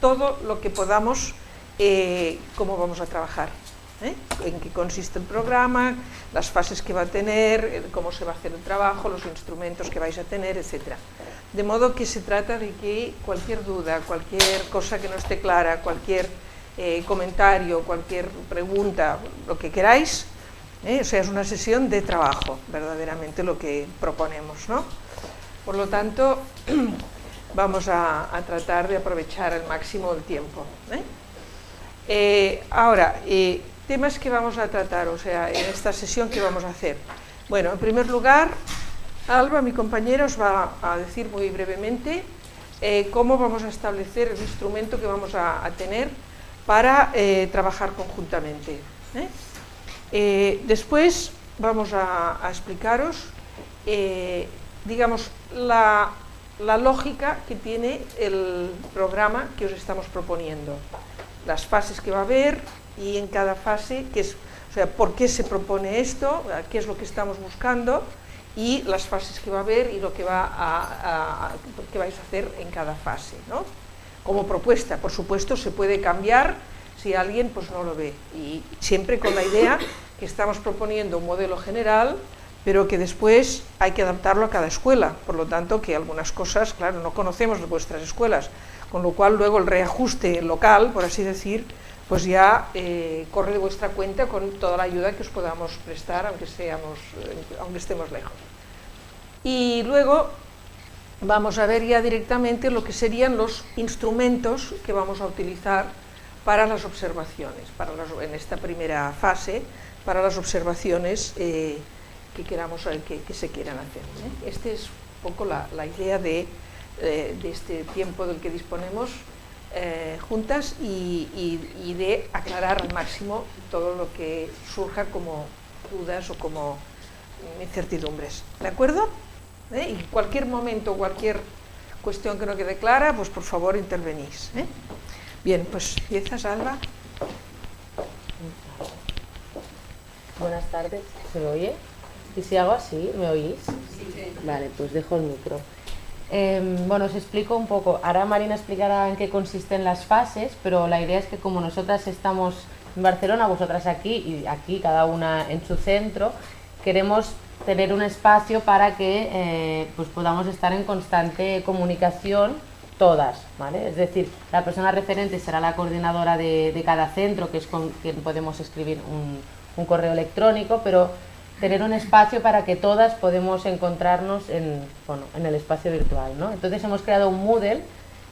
todo lo que podamos, cómo vamos a trabajar, en qué consiste el programa, las fases que va a tener, cómo se va a hacer el trabajo, los instrumentos que vais a tener, etc. De modo que se trata de que cualquier duda, cualquier cosa que no esté clara, cualquier comentario, cualquier pregunta, lo que queráis, o sea, es una sesión de trabajo, verdaderamente lo que proponemos, ¿no? Por lo tanto, vamos a tratar de aprovechar al máximo el tiempo. Ahora, temas que vamos a tratar, o sea, en esta sesión que vamos a hacer. Bueno, en primer lugar, Alba, mi compañera, os va a decir muy brevemente cómo vamos a establecer el instrumento que vamos a tener para trabajar conjuntamente. Después vamos a explicaros, digamos, la lógica que tiene el programa que os estamos proponiendo, las fases que va a haber y en cada fase, o sea, por qué se propone esto, qué es lo que estamos buscando y las fases que va a haber y lo que que vais a hacer en cada fase, ¿no? Como propuesta, por supuesto, se puede cambiar si alguien pues no lo ve, y siempre con la idea que estamos proponiendo un modelo general, pero que después hay que adaptarlo a cada escuela, por lo tanto que algunas cosas, claro, no conocemos de vuestras escuelas, con lo cual luego el reajuste local, por así decir, pues ya corre de vuestra cuenta con toda la ayuda que os podamos prestar, aunque estemos lejos. Y luego vamos a ver ya directamente lo que serían los instrumentos que vamos a utilizar para las observaciones, en esta primera fase, para las observaciones que se quieran hacer. Esta es un poco la idea de este tiempo del que disponemos juntas y de aclarar al máximo todo lo que surja como dudas o como incertidumbres. ¿De acuerdo? Y en cualquier momento, cualquier cuestión que no quede clara, pues por favor intervenís. Bien, pues empiezas, Alba. Buenas tardes, ¿se me oye? ¿Y si hago así, me oís? Sí. Vale, pues dejo el micro. Bueno, os explico un poco. Ahora Marina explicará en qué consisten las fases, pero la idea es que como nosotras estamos en Barcelona, vosotras aquí y aquí cada una en su centro, queremos tener un espacio para que pues podamos estar en constante comunicación todas, ¿vale? Es decir, la persona referente será la coordinadora de cada centro, que es con quien podemos escribir un correo electrónico, pero tener un espacio para que todas podemos encontrarnos en el espacio virtual, ¿no? Entonces hemos creado un Moodle,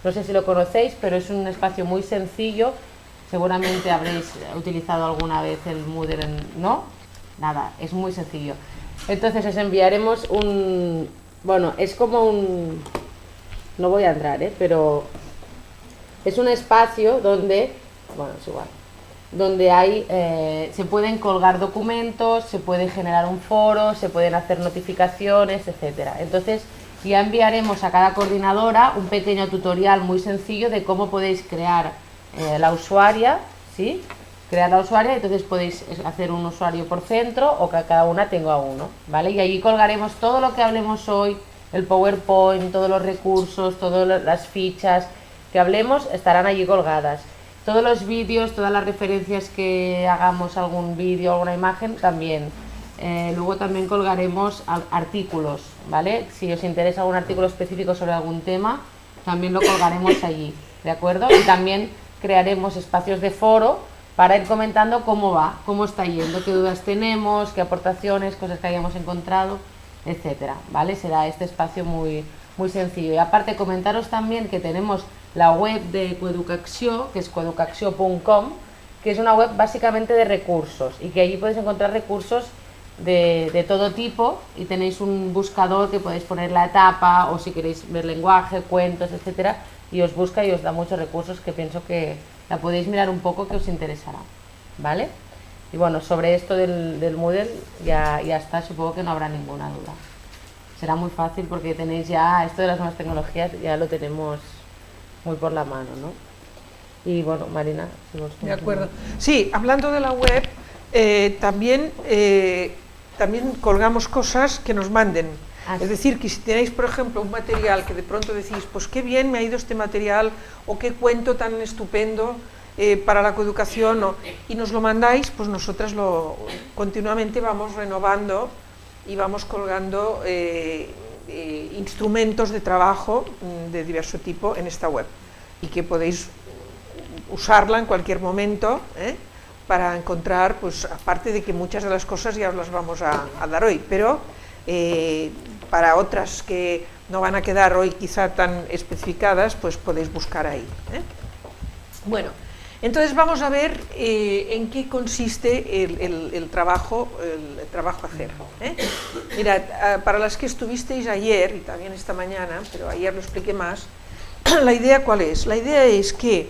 no sé si lo conocéis, pero es un espacio muy sencillo, seguramente habréis utilizado alguna vez el Moodle, ¿no? Nada, es muy sencillo. Entonces os enviaremos es como no voy a entrar, pero es un espacio donde, es igual, donde se pueden colgar documentos, se puede generar un foro, se pueden hacer notificaciones, etcétera. Entonces ya enviaremos a cada coordinadora un pequeño tutorial muy sencillo de cómo podéis crear la usuaria, ¿sí? Crear la usuaria, entonces podéis hacer un usuario por centro o que cada una tenga uno, ¿vale? Y allí colgaremos todo lo que hablemos hoy, el PowerPoint, todos los recursos, todas las fichas que hablemos estarán allí colgadas. Todos los vídeos, todas las referencias que hagamos, algún vídeo, alguna imagen, también. Luego también colgaremos artículos, ¿vale? Si os interesa algún artículo específico sobre algún tema, también lo colgaremos allí, ¿de acuerdo? Y también crearemos espacios de foro para ir comentando cómo va, cómo está yendo, qué dudas tenemos, qué aportaciones, cosas que hayamos encontrado, etcétera, ¿vale? Será este espacio muy, muy sencillo. Y aparte comentaros también que tenemos la web de Coeducació, que es coeducació.com, que es una web básicamente de recursos y que allí podéis encontrar recursos de todo tipo y tenéis un buscador que podéis poner la etapa o si queréis ver lenguaje, cuentos, etcétera, y os busca y os da muchos recursos que pienso que la podéis mirar un poco, que os interesará, ¿vale? Y bueno, sobre esto del Moodle ya está, supongo que no habrá ninguna duda. Será muy fácil porque tenéis ya esto de las nuevas tecnologías, ya lo tenemos muy por la mano, ¿no? Y bueno, Marina, si nos de acuerdo. Sí, hablando de la web, también colgamos cosas que nos manden. Es decir, que si tenéis, por ejemplo, un material que de pronto decís, pues qué bien me ha ido este material, o qué cuento tan estupendo para la coeducación, y nos lo mandáis, pues nosotras continuamente vamos renovando y vamos colgando instrumentos de trabajo de diverso tipo en esta web, y que podéis usarla en cualquier momento, para encontrar, pues aparte de que muchas de las cosas ya os las vamos a dar hoy, pero para otras que no van a quedar hoy quizá tan especificadas, pues podéis buscar ahí. Bueno, entonces vamos a ver en qué consiste el trabajo a hacer. Mirad, para las que estuvisteis ayer, y también esta mañana, pero ayer lo expliqué más, la idea ¿cuál es? La idea es que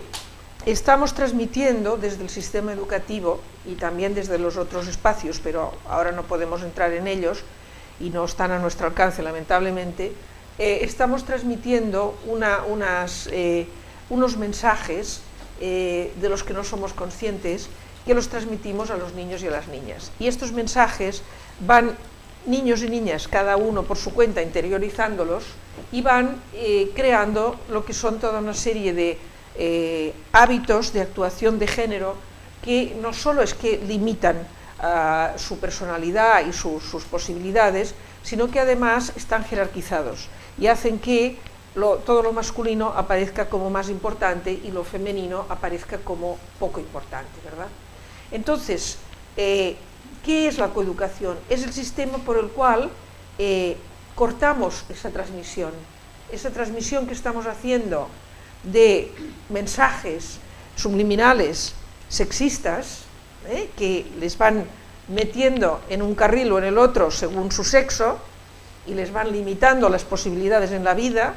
estamos transmitiendo desde el sistema educativo y también desde los otros espacios, pero ahora no podemos entrar en ellos y no están a nuestro alcance, lamentablemente. Estamos transmitiendo unos mensajes de los que no somos conscientes, que los transmitimos a los niños y a las niñas. Y estos mensajes van, niños y niñas, cada uno por su cuenta, interiorizándolos, y van creando lo que son toda una serie de hábitos de actuación de género que no solo es que limitan su personalidad y sus posibilidades, sino que además están jerarquizados y hacen que todo lo masculino aparezca como más importante y lo femenino aparezca como poco importante, ¿verdad? Entonces, ¿qué es la coeducación? Es el sistema por el cual cortamos esa transmisión que estamos haciendo de mensajes subliminales sexistas, que les van metiendo en un carril o en el otro según su sexo y les van limitando las posibilidades en la vida.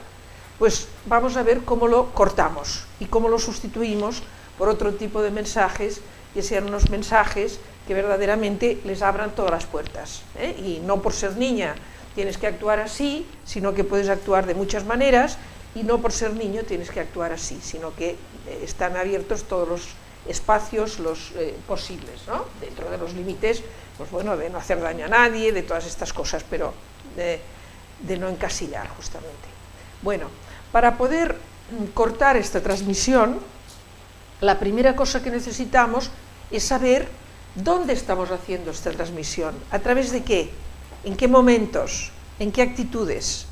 Pues vamos a ver cómo lo cortamos y cómo lo sustituimos por otro tipo de mensajes que sean unos mensajes que verdaderamente les abran todas las puertas, y no por ser niña tienes que actuar así, sino que puedes actuar de muchas maneras, y no por ser niño tienes que actuar así, sino que están abiertos todos los espacios posibles, ¿no? Dentro de los límites, pues bueno, de no hacer daño a nadie, de todas estas cosas, pero de no encasillar justamente. Bueno, para poder cortar esta transmisión, la primera cosa que necesitamos es saber dónde estamos haciendo esta transmisión, a través de qué, en qué momentos, en qué actitudes,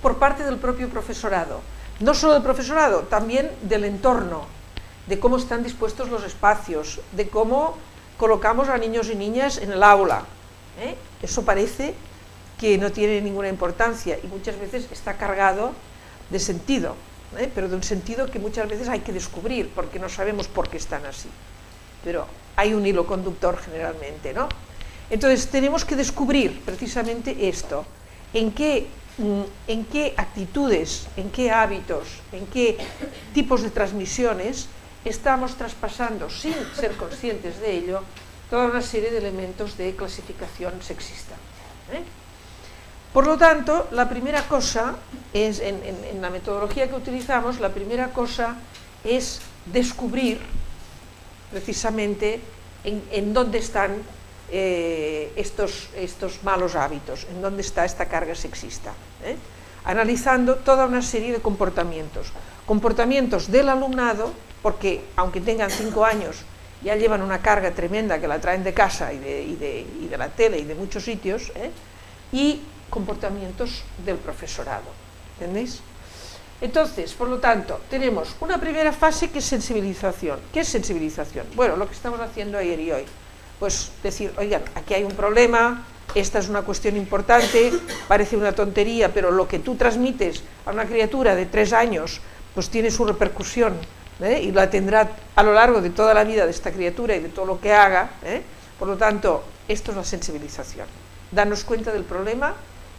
por parte del propio profesorado. No solo del profesorado, también del entorno, de cómo están dispuestos los espacios, de cómo colocamos a niños y niñas en el aula. Eso parece que no tiene ninguna importancia y muchas veces está cargado de sentido, pero de un sentido que muchas veces hay que descubrir porque no sabemos por qué están así. Pero hay un hilo conductor generalmente, ¿no? Entonces tenemos que descubrir precisamente esto, en qué actitudes, en qué hábitos, en qué tipos de transmisiones estamos traspasando, sin ser conscientes de ello, toda una serie de elementos de clasificación sexista. Por lo tanto, la primera cosa es, en la metodología que utilizamos, la primera cosa es descubrir precisamente en dónde están estos malos hábitos, en dónde está esta carga sexista, analizando toda una serie de comportamientos del alumnado, porque aunque tengan 5 años ya llevan una carga tremenda que la traen de casa y de la tele y de muchos sitios, y comportamientos del profesorado, ¿entendéis? Entonces, por lo tanto, tenemos una primera fase que es sensibilización. ¿Qué es sensibilización? Bueno, lo que estamos haciendo ayer y hoy. Pues decir, oigan, aquí hay un problema, esta es una cuestión importante, parece una tontería, pero lo que tú transmites a una criatura de 3 años, pues tiene su repercusión, y la tendrá a lo largo de toda la vida de esta criatura y de todo lo que haga. Por lo tanto, esto es la sensibilización. Darnos cuenta del problema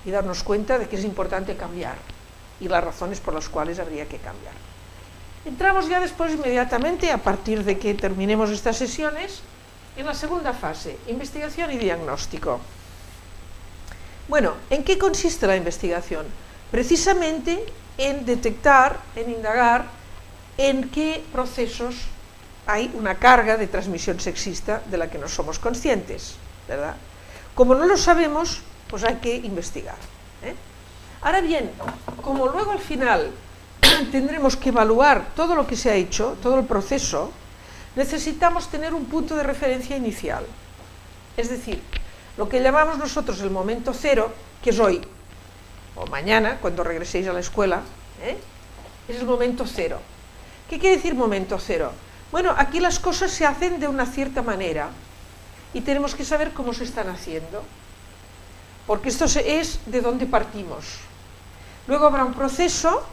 y darnos cuenta de que es importante cambiar y las razones por las cuales habría que cambiar. Entramos ya después inmediatamente, a partir de que terminemos estas sesiones, en la segunda fase, investigación y diagnóstico. Bueno, ¿en qué consiste la investigación? Precisamente en detectar, en indagar en qué procesos hay una carga de transmisión sexista de la que no somos conscientes, ¿verdad? Como no lo sabemos, pues hay que investigar. Ahora bien, como luego al final tendremos que evaluar todo lo que se ha hecho, todo el proceso, necesitamos tener un punto de referencia inicial. Es decir, lo que llamamos nosotros el momento cero, que es hoy o mañana, cuando regreséis a la escuela, es el momento cero. ¿Qué quiere decir momento cero? Bueno, aquí las cosas se hacen de una cierta manera y tenemos que saber cómo se están haciendo, porque esto es de dónde partimos. Luego habrá un proceso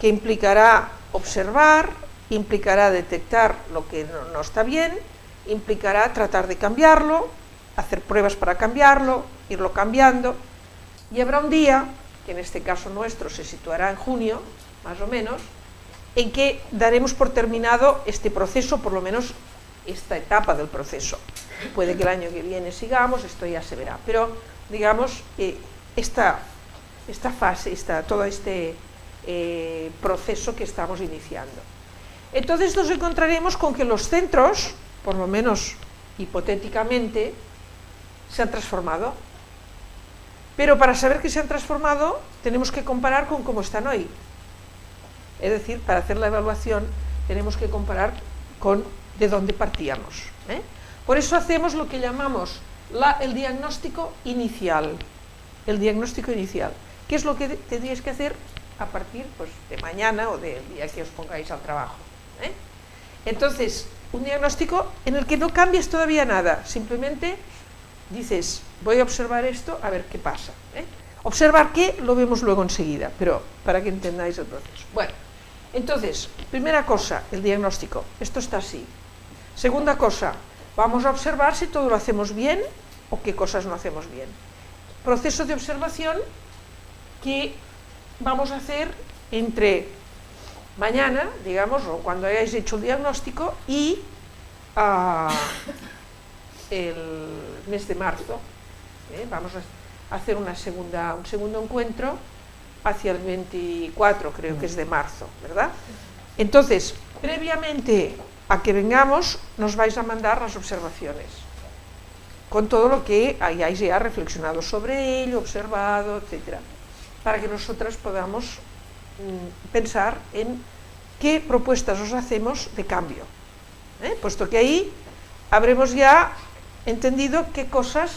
que implicará observar, implicará detectar lo que no está bien, implicará tratar de cambiarlo, hacer pruebas para cambiarlo, irlo cambiando, y habrá un día, que en este caso nuestro se situará en junio, más o menos, en que daremos por terminado este proceso, por lo menos esta etapa del proceso. Puede que el año que viene sigamos, esto ya se verá, pero digamos, esta fase, todo este proceso que estamos iniciando. Entonces nos encontraremos con que los centros, por lo menos hipotéticamente, se han transformado. Pero para saber que se han transformado, tenemos que comparar con cómo están hoy. Es decir, para hacer la evaluación, tenemos que comparar con de dónde partíamos. Por eso hacemos lo que llamamos el diagnóstico inicial. El diagnóstico inicial. ¿Qué es lo que tendríais que hacer a partir de mañana o del día que os pongáis al trabajo? Entonces, un diagnóstico en el que no cambies todavía nada, simplemente dices, voy a observar esto, a ver qué pasa. Observar qué lo vemos luego enseguida, pero para que entendáis el proceso. Bueno, entonces, primera cosa, el diagnóstico. Esto está así. Segunda cosa, vamos a observar si todo lo hacemos bien o qué cosas no hacemos bien. Proceso de observación que vamos a hacer entre mañana, digamos, o cuando hayáis hecho el diagnóstico, y el mes de marzo. Vamos a hacer un segundo encuentro hacia el 24, creo que es de marzo, ¿verdad? Entonces, previamente a que vengamos, nos vais a mandar las observaciones, con todo lo que hayáis ya reflexionado sobre ello, observado, etcétera, para que nosotras podamos pensar en qué propuestas os hacemos de cambio, puesto que ahí habremos ya entendido qué cosas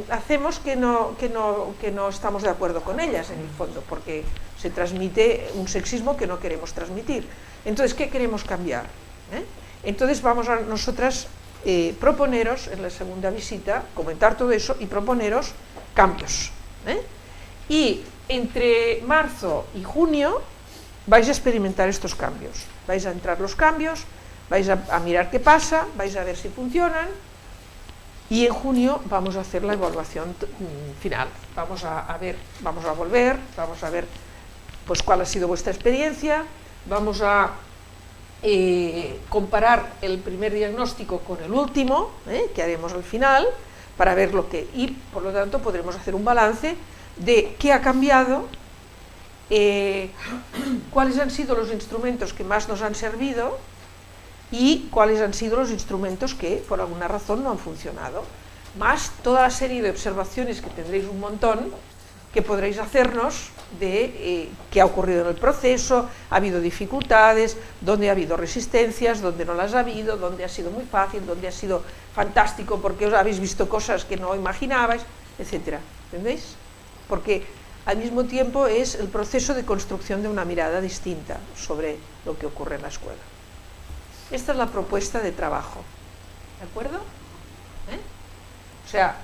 hacemos que no estamos de acuerdo con ellas, en el fondo, porque se transmite un sexismo que no queremos transmitir. Entonces, ¿qué queremos cambiar? Entonces vamos a nosotras proponeros en la segunda visita, comentar todo eso y proponeros cambios. Y entre marzo y junio vais a experimentar estos cambios, vais a entrar los cambios, vais a mirar qué pasa, vais a ver si funcionan, y en junio vamos a hacer la evaluación final. Vamos a volver, vamos a ver pues cuál ha sido vuestra experiencia, vamos a comparar el primer diagnóstico con el último, que haremos al final, para ver y por lo tanto podremos hacer un balance de qué ha cambiado, cuáles han sido los instrumentos que más nos han servido y cuáles han sido los instrumentos que por alguna razón no han funcionado, más toda la serie de observaciones que tendréis un montón, que podréis hacernos de qué ha ocurrido en el proceso, ha habido dificultades, dónde ha habido resistencias, dónde no las ha habido, dónde ha sido muy fácil, dónde ha sido fantástico porque os habéis visto cosas que no imaginabais, etcétera. ¿Entendéis? Porque al mismo tiempo es el proceso de construcción de una mirada distinta sobre lo que ocurre en la escuela. Esta es la propuesta de trabajo, ¿de acuerdo? O sea,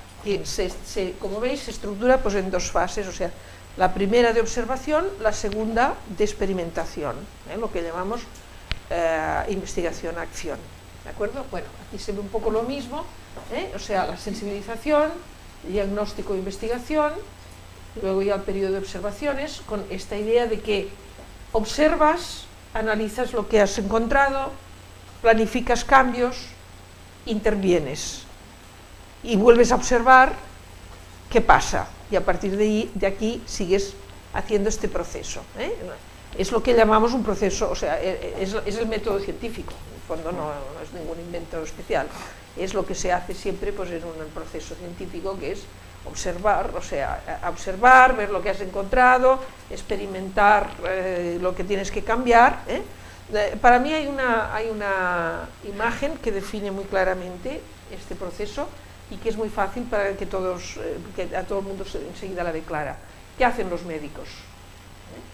como veis, se estructura pues en dos fases, o sea, la primera de observación, la segunda de experimentación, lo que llamamos investigación-acción, ¿de acuerdo? Bueno, aquí se ve un poco lo mismo, o sea, la sensibilización, diagnóstico e investigación, luego ya el periodo de observaciones, con esta idea de que observas, analizas lo que has encontrado, planificas cambios, intervienes y vuelves a observar qué pasa y a partir de aquí sigues haciendo este proceso. Es lo que llamamos un proceso, o sea, es el método científico, en el fondo no es ningún invento especial, es lo que se hace siempre pues, en un proceso científico que es observar, o sea, observar, ver lo que has encontrado, experimentar lo que tienes que cambiar. Para mí hay una imagen que define muy claramente este proceso y que es muy fácil para que a todo el mundo enseguida la ve clara. ¿Qué hacen los médicos?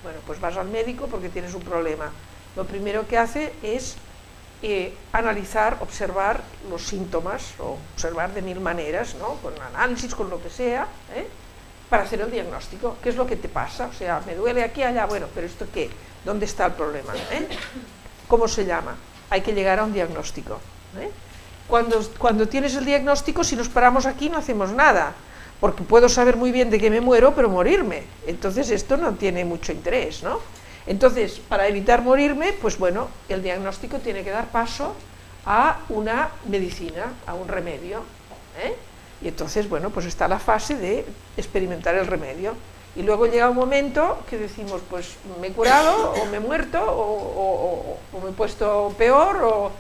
Bueno, pues vas al médico porque tienes un problema. Lo primero que hace es analizar, observar los síntomas, o observar de mil maneras, ¿no? Con análisis, con lo que sea, para hacer el diagnóstico. ¿Qué es lo que te pasa? O sea, me duele aquí, allá, bueno, pero ¿esto qué? ¿Dónde está el problema? ¿Cómo se llama? Hay que llegar a un diagnóstico. Cuando tienes el diagnóstico, si nos paramos aquí no hacemos nada, porque puedo saber muy bien de qué me muero, pero morirme. Entonces esto no tiene mucho interés, ¿no? Entonces, para evitar morirme, pues bueno, el diagnóstico tiene que dar paso a una medicina, a un remedio. Y entonces, bueno, pues está la fase de experimentar el remedio. Y luego llega un momento que decimos, pues me he curado, o me he muerto, o me he puesto peor,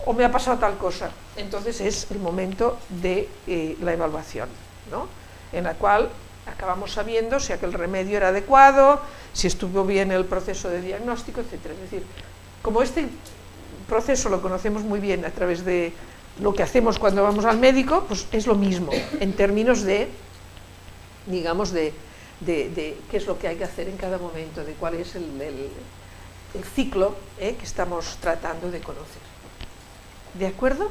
o me ha pasado tal cosa. Entonces es el momento de la evaluación, ¿no? En la cual acabamos sabiendo si aquel remedio era adecuado, si estuvo bien el proceso de diagnóstico, etc. Es decir, como este proceso lo conocemos muy bien a través de lo que hacemos cuando vamos al médico, pues es lo mismo, en términos de, digamos, de qué es lo que hay que hacer en cada momento, de cuál es el ciclo que estamos tratando de conocer. ¿De acuerdo?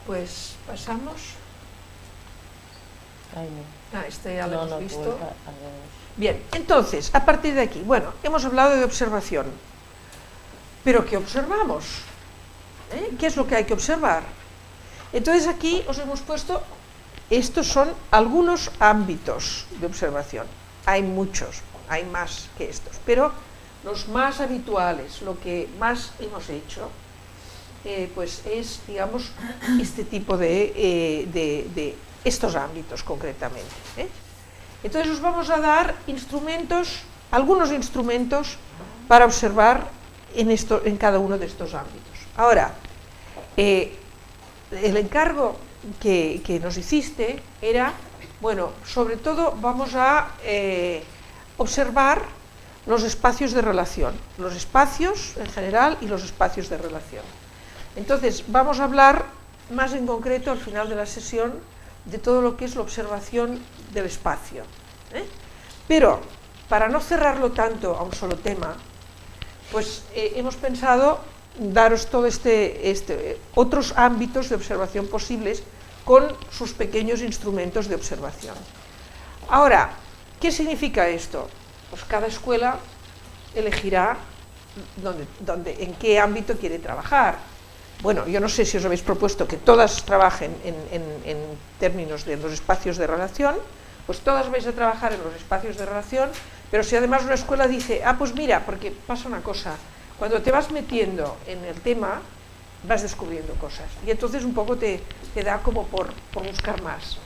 Pues pasamos. Este ya lo hemos visto. Bien, entonces, a partir de aquí, bueno, hemos hablado de observación. ¿Pero qué observamos? ¿Qué es lo que hay que observar? Entonces aquí os hemos puesto, estos son algunos ámbitos de observación. Hay muchos, hay más que estos, pero los más habituales, lo que más hemos hecho, pues es, digamos, este tipo de estos ámbitos concretamente. Entonces os vamos a dar instrumentos, algunos instrumentos para observar en cada uno de estos ámbitos. Ahora, el encargo que nos hiciste era, bueno, sobre todo vamos a observar los espacios de relación, los espacios en general y los espacios de relación. Entonces, vamos a hablar más en concreto al final de la sesión de todo lo que es la observación del espacio. Pero, para no cerrarlo tanto a un solo tema, pues hemos pensado daros todo otros ámbitos de observación posibles con sus pequeños instrumentos de observación. Ahora, ¿qué significa esto? Pues cada escuela elegirá en qué ámbito quiere trabajar. Bueno, yo no sé si os habéis propuesto que todas trabajen en términos de los espacios de relación, pues todas vais a trabajar en los espacios de relación, pero si además una escuela dice, pues mira, porque pasa una cosa, cuando te vas metiendo en el tema, vas descubriendo cosas, y entonces un poco te da como por buscar más.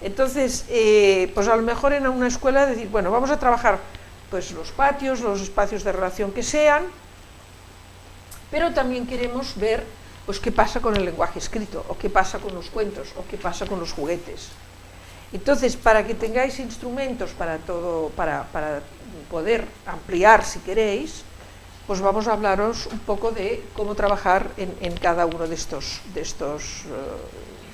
Entonces, pues a lo mejor en una escuela decir, bueno, vamos a trabajar pues los patios, los espacios de relación que sean, pero también queremos ver pues qué pasa con el lenguaje escrito, o qué pasa con los cuentos, o qué pasa con los juguetes. Entonces, para que tengáis instrumentos para poder ampliar, si queréis, pues vamos a hablaros un poco de cómo trabajar en cada uno de estos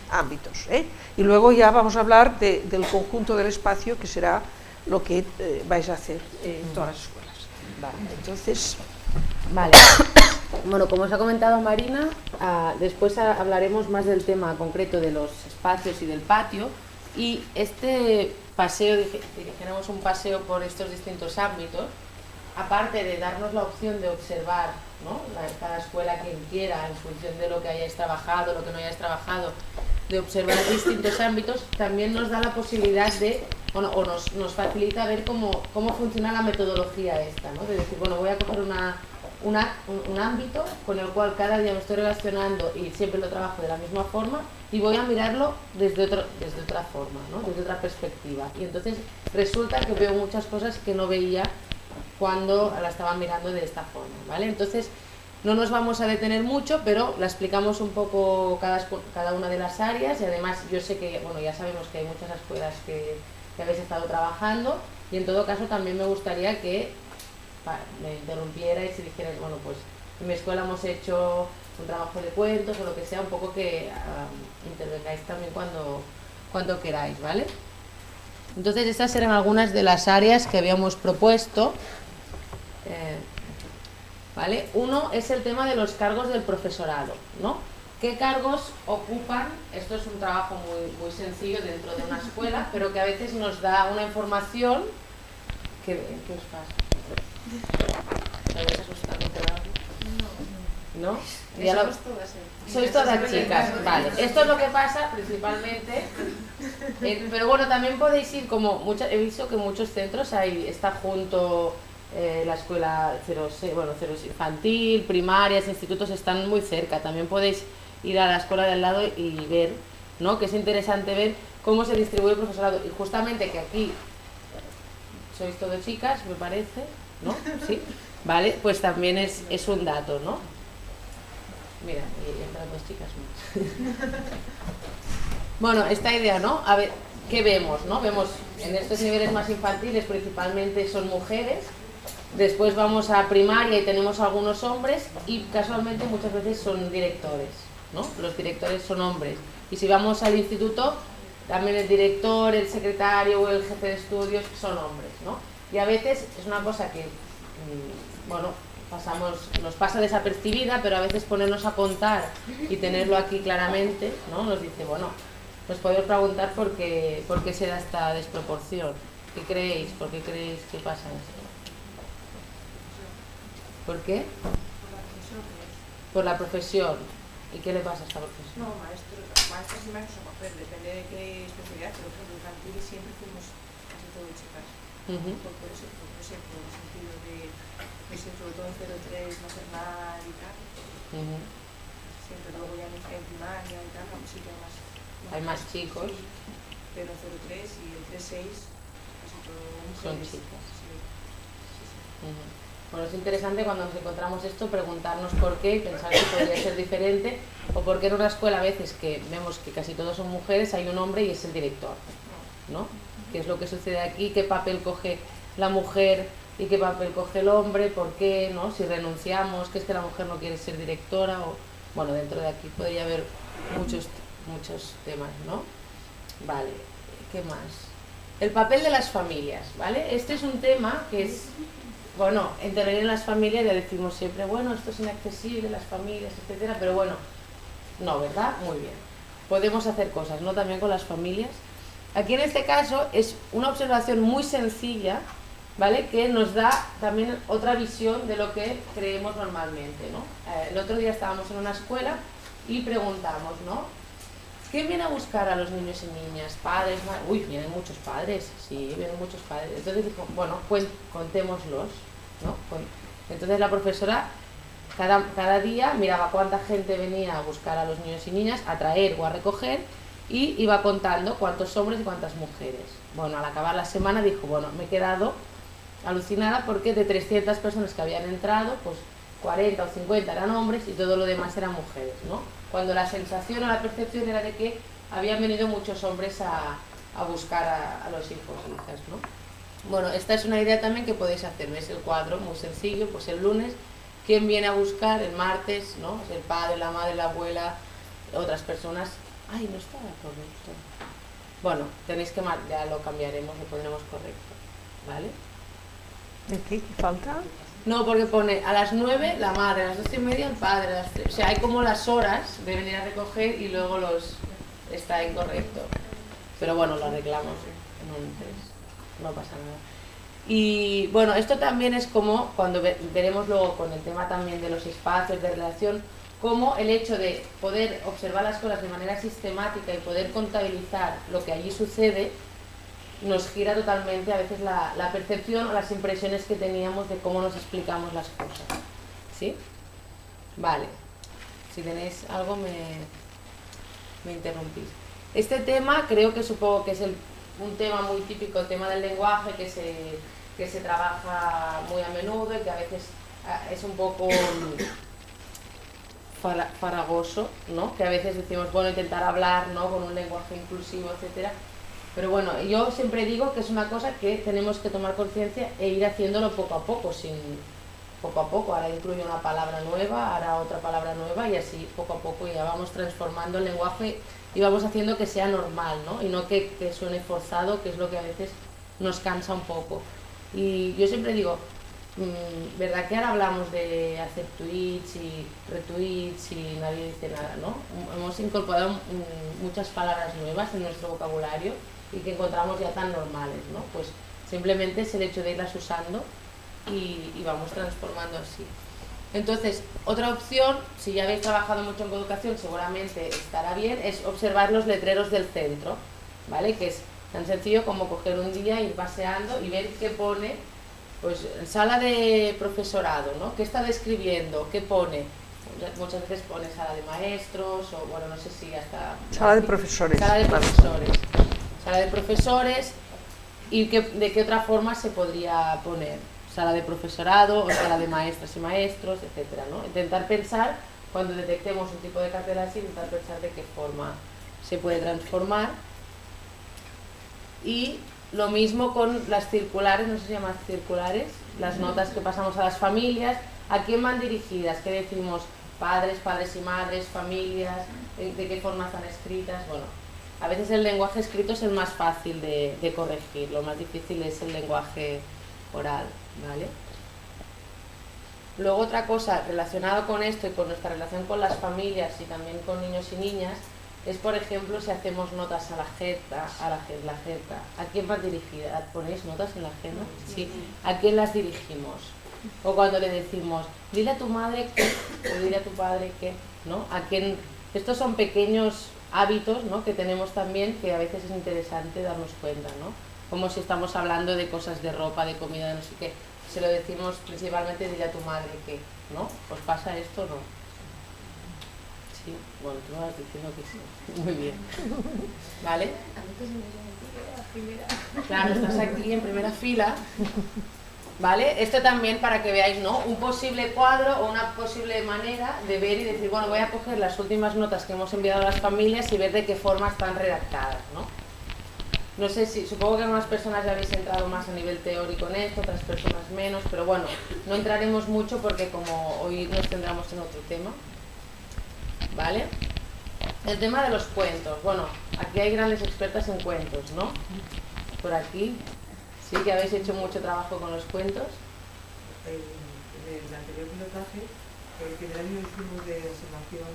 ámbitos. Y luego ya vamos a hablar del conjunto del espacio, que será lo que vais a hacer en todas las escuelas. Vale. Entonces, vale. Bueno, como os ha comentado Marina, después hablaremos más del tema concreto de los espacios y del patio, y este paseo, dijéramos un paseo por estos distintos ámbitos, aparte de darnos la opción de observar, ¿no?, cada escuela quien quiera, en función de lo que hayáis trabajado, lo que no hayáis trabajado, de observar distintos ámbitos, también nos da la posibilidad de, bueno, o nos facilita ver cómo funciona la metodología esta, ¿no? De decir, bueno, voy a coger un ámbito con el cual cada día me estoy relacionando y siempre lo trabajo de la misma forma, y voy a mirarlo desde otra forma, ¿no?, desde otra perspectiva. Y entonces resulta que veo muchas cosas que no veía cuando la estaba mirando de esta forma, ¿vale? Entonces, No nos vamos a detener mucho, pero la explicamos un poco cada una de las áreas, y además yo sé que, bueno, ya sabemos que hay muchas escuelas que habéis estado trabajando, y en todo caso también me gustaría que me interrumpierais y dijerais, bueno, pues en mi escuela hemos hecho un trabajo de cuentos o lo que sea, un poco que intervengáis también cuando queráis, ¿vale? Entonces estas eran algunas de las áreas que habíamos propuesto. ¿Vale? Uno es el tema de los cargos del profesorado, ¿no? ¿Qué cargos ocupan? Esto es un trabajo muy sencillo dentro de una escuela, pero que a veces nos da una información que... ¿Qué os pasa? ¿Me habéis asustado por algo? ¿No? Ya Somos todas, Sois todas chicas, vale. Esto es lo que pasa principalmente, pero bueno, también podéis ir, como he visto que en muchos centros está junto la escuela 0 infantil, primarias, institutos están muy cerca. También podéis ir a la escuela de al lado y ver, ¿no? Que es interesante ver cómo se distribuye el profesorado. Y justamente que aquí sois todas chicas, me parece, ¿no? Sí, vale, pues también es un dato, ¿no? Mira, y entran dos chicas más. Bueno, esta idea, ¿no? A ver, ¿qué vemos, no? Vemos en estos niveles más infantiles principalmente son mujeres, después vamos a primaria y tenemos algunos hombres, y casualmente muchas veces son directores, ¿no? Los directores son hombres. Y si vamos al instituto, también el director, el secretario o el jefe de estudios son hombres, ¿no? Y a veces es una cosa que, bueno, nos pasa desapercibida, pero a veces ponernos a contar y tenerlo aquí claramente, ¿no? Nos dice, bueno, nos podemos preguntar por qué se da esta desproporción. ¿Qué creéis? ¿Por qué creéis que pasa esto? ¿Por qué? Por la profesión. ¿Y qué le pasa a esta profesión? No, maestros y maestros a mujer, depende de qué especialidad, pero por ejemplo, infantil siempre fuimos casi todo chicas. Por eso, por el sentido de, sobre todo en 03, no hacer nada y tal. Siempre luego ya en primaria y tal, sí que hay más chicos. Sí, pero 03 y el 36 casi todo mujeres. Son chicas. Sí. Bueno, es interesante cuando nos encontramos esto preguntarnos por qué, pensar que podría ser diferente, o por qué en una escuela a veces que vemos que casi todos son mujeres, hay un hombre y es el director, ¿no? ¿Qué es lo que sucede aquí? ¿Qué papel coge la mujer y qué papel coge el hombre? ¿Por qué? ¿No? Si renunciamos, que es que la mujer no quiere ser directora, o bueno, dentro de aquí podría haber muchos temas, ¿no? Vale, ¿qué más? El papel de las familias, ¿vale? Este es un tema que es, bueno, intervenir en las familias, ya decimos siempre, bueno, esto es inaccesible, las familias, etcétera, pero bueno, no, ¿verdad? Muy bien. Podemos hacer cosas, ¿no? También con las familias. Aquí en este caso es una observación muy sencilla, ¿vale? Que nos da también otra visión de lo que creemos normalmente, ¿no? El otro día estábamos en una escuela y preguntamos, ¿no? ¿Quién viene a buscar a los niños y niñas? ¿Padres? Uy, vienen muchos padres, sí, vienen muchos padres. Entonces dijo, bueno, contémoslos, ¿no? Entonces la profesora cada día miraba cuánta gente venía a buscar a los niños y niñas, a traer o a recoger, y iba contando cuántos hombres y cuántas mujeres. Bueno, al acabar la semana dijo, bueno, me he quedado alucinada porque de 300 personas que habían entrado, pues 40 o 50 eran hombres y todo lo demás eran mujeres, ¿no? Cuando la sensación o la percepción era de que habían venido muchos hombres a buscar a los hijos e hijas, ¿no? Bueno, esta es una idea también que podéis hacer. ¿Ves el cuadro? Muy sencillo. Pues el lunes, ¿quién viene a buscar? El martes, ¿no? El padre, la madre, la abuela, otras personas. Ay, no está correcto. Bueno, tenéis que ya lo cambiaremos, lo pondremos correcto, ¿vale? ¿Qué falta? No, porque pone a las 9 la madre, a las 12:30 el padre, a las 3. O sea, hay como las horas de venir a recoger y luego está incorrecto. Pero bueno, lo arreglamos en un 3. No pasa nada. Y bueno, esto también es como, cuando veremos luego con el tema también de los espacios de relación, como el hecho de poder observar las cosas de manera sistemática y poder contabilizar lo que allí sucede, nos gira totalmente a veces la percepción o las impresiones que teníamos de cómo nos explicamos las cosas. ¿Sí? Vale. Si tenéis algo me interrumpís. Este tema creo que supongo que es un tema muy típico, el tema del lenguaje, que se trabaja muy a menudo y que a veces es un poco farragoso, ¿no? Que a veces decimos, bueno, intentar hablar, ¿no? Con un lenguaje inclusivo, etcétera. Pero bueno, yo siempre digo que es una cosa que tenemos que tomar conciencia e ir haciéndolo poco a poco, ahora incluye una palabra nueva, ahora otra palabra nueva y así poco a poco ya vamos transformando el lenguaje y vamos haciendo que sea normal, ¿no? Y no que suene forzado, que es lo que a veces nos cansa un poco. Y yo siempre digo, ¿verdad que ahora hablamos de hacer tweets y retweets y nadie dice nada, ¿no? Hemos incorporado muchas palabras nuevas en nuestro vocabulario y que encontramos ya tan normales, ¿no? Pues simplemente es el hecho de irlas usando y vamos transformando así. Entonces, otra opción, si ya habéis trabajado mucho en coeducación, seguramente estará bien, es observar los letreros del centro, ¿vale? Que es tan sencillo como coger un día, ir paseando y ver qué pone, pues, sala de profesorado, ¿no? ¿Qué está describiendo? ¿Qué pone? Muchas veces pone sala de maestros, o bueno, no sé si hasta... Sala de profesores. Sala de profesores. Sala de profesores, y de qué otra forma se podría poner. Sala de profesorado, o sala de maestras y maestros, etcétera, ¿no? Intentar pensar, cuando detectemos un tipo de cartel así, intentar pensar de qué forma se puede transformar. Y lo mismo con las circulares, no sé si llaman circulares, las notas que pasamos a las familias, ¿a quién van dirigidas? ¿Qué decimos? Padres, padres y madres, familias, ¿de qué forma están escritas? Bueno, a veces el lenguaje escrito es el más fácil de corregir, lo más difícil es el lenguaje oral, ¿vale? Luego otra cosa relacionada con esto y con nuestra relación con las familias y también con niños y niñas es, por ejemplo, si hacemos notas a la jeta, ¿a quién va dirigida? ¿Ponéis notas en la agenda? Sí. ¿A quién las dirigimos? O cuando le decimos, dile a tu madre que, o dile a tu padre que, ¿no? ¿A quién? Estos son pequeños hábitos, ¿no? Que tenemos también, que a veces es interesante darnos cuenta, ¿no? Como si estamos hablando de cosas de ropa, de comida, de no sé qué. Se lo decimos principalmente, dile a tu madre que, ¿no? ¿Os pasa esto o no? Sí, bueno, tú me vas diciendo que sí. Muy bien. ¿Vale? Claro, estás aquí en primera fila. ¿Vale? Esto también para que veáis, ¿no? Un posible cuadro o una posible manera de ver y decir, bueno, voy a coger las últimas notas que hemos enviado a las familias y ver de qué forma están redactadas, ¿no? No sé si, supongo que algunas personas ya habéis entrado más a nivel teórico en esto, otras personas menos, pero bueno, no entraremos mucho porque como hoy nos centramos en otro tema. ¿Vale? El tema de los cuentos. Bueno, aquí hay grandes expertas en cuentos, ¿no? Por aquí. Sí que habéis hecho mucho trabajo con los cuentos. En el anterior pilotaje, el primer año hicimos de observación,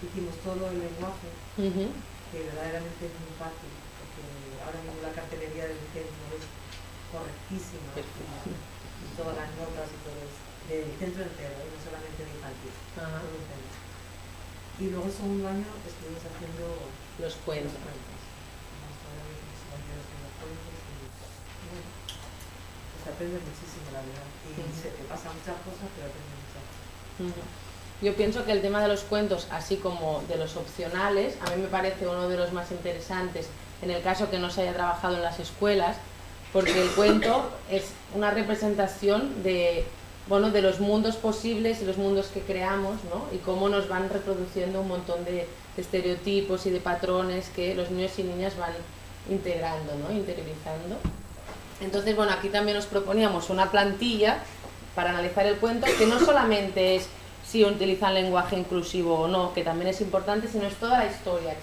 hicimos todo el lenguaje, que verdaderamente es muy fácil, porque ahora mismo la cartelería del centro es correctísima, y todas las notas y todo eso, del centro entero, no solamente de infantil. Y luego el segundo año estuvimos haciendo los cuentos. Se aprende muchísimo, la verdad, y se te pasan muchas cosas, pero aprendes muchas cosas. Yo pienso que el tema de los cuentos, así como de los opcionales, a mí me parece uno de los más interesantes en el caso que no se haya trabajado en las escuelas, porque el cuento es una representación de, bueno, de los mundos posibles y los mundos que creamos, ¿no? Y cómo nos van reproduciendo un montón de estereotipos y de patrones que los niños y niñas van integrando, ¿no? Interiorizando. Entonces, bueno, aquí también os proponíamos una plantilla para analizar el cuento, que no solamente es si utilizan lenguaje inclusivo o no, que también es importante, sino es toda la historia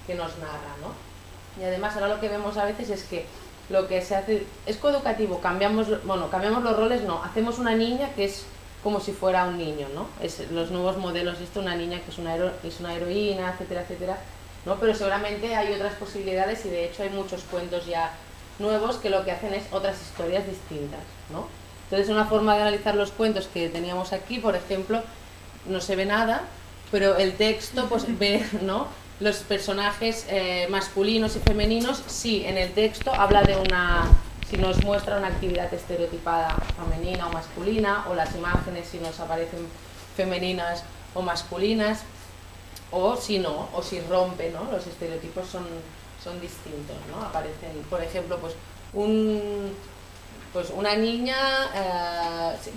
que nos narra, ¿no? Y además ahora lo que vemos a veces es que lo que se hace es coeducativo, cambiamos los roles, no, hacemos una niña que es como si fuera un niño, ¿no? Es los nuevos modelos, una niña que es una heroína, etcétera, etcétera, ¿no? Pero seguramente hay otras posibilidades y de hecho hay muchos cuentos ya nuevos que lo que hacen es otras historias distintas, ¿no? Entonces una forma de analizar los cuentos que teníamos aquí, por ejemplo, no se ve nada, pero el texto pues ve, ¿no? Los personajes masculinos y femeninos, sí, en el texto habla de si nos muestra una actividad estereotipada femenina o masculina, o las imágenes si nos aparecen femeninas o masculinas, o si no, o si rompe, ¿no? Los estereotipos son distintos, ¿no? Aparecen, por ejemplo, pues Pues una niña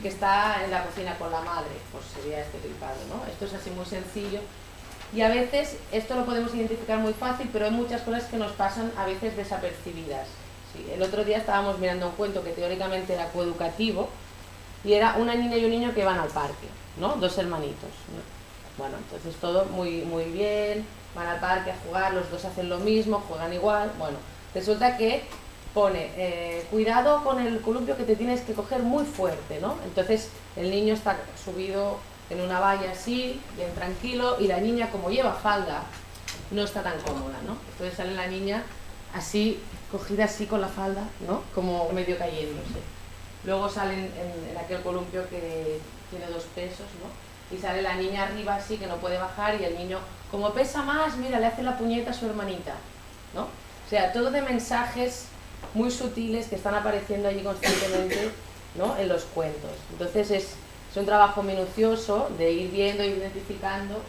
que está en la cocina con la madre, pues sería este flipado, ¿no? Esto es así muy sencillo. Y a veces esto lo podemos identificar muy fácil, pero hay muchas cosas que nos pasan a veces desapercibidas. Sí, el otro día estábamos mirando un cuento que teóricamente era coeducativo y era una niña y un niño que van al parque, ¿no? 2 hermanitos. Bueno, entonces todo muy bien, van al parque a jugar, los dos hacen lo mismo, juegan igual. Bueno, resulta que pone, cuidado con el columpio que te tienes que coger muy fuerte, ¿no? Entonces el niño está subido en una valla así, bien tranquilo, y la niña, como lleva falda, no está tan cómoda, ¿no? Entonces sale la niña así, cogida así con la falda, ¿no? Como medio cayéndose. Luego salen en aquel columpio que tiene 2 pesos, ¿no? Y sale la niña arriba así, que no puede bajar, y el niño, como pesa más, mira, le hace la puñeta a su hermanita, ¿no? O sea, todo de mensajes muy sutiles que están apareciendo allí constantemente, ¿no? En los cuentos. Entonces es un trabajo minucioso de ir viendo, ir identificando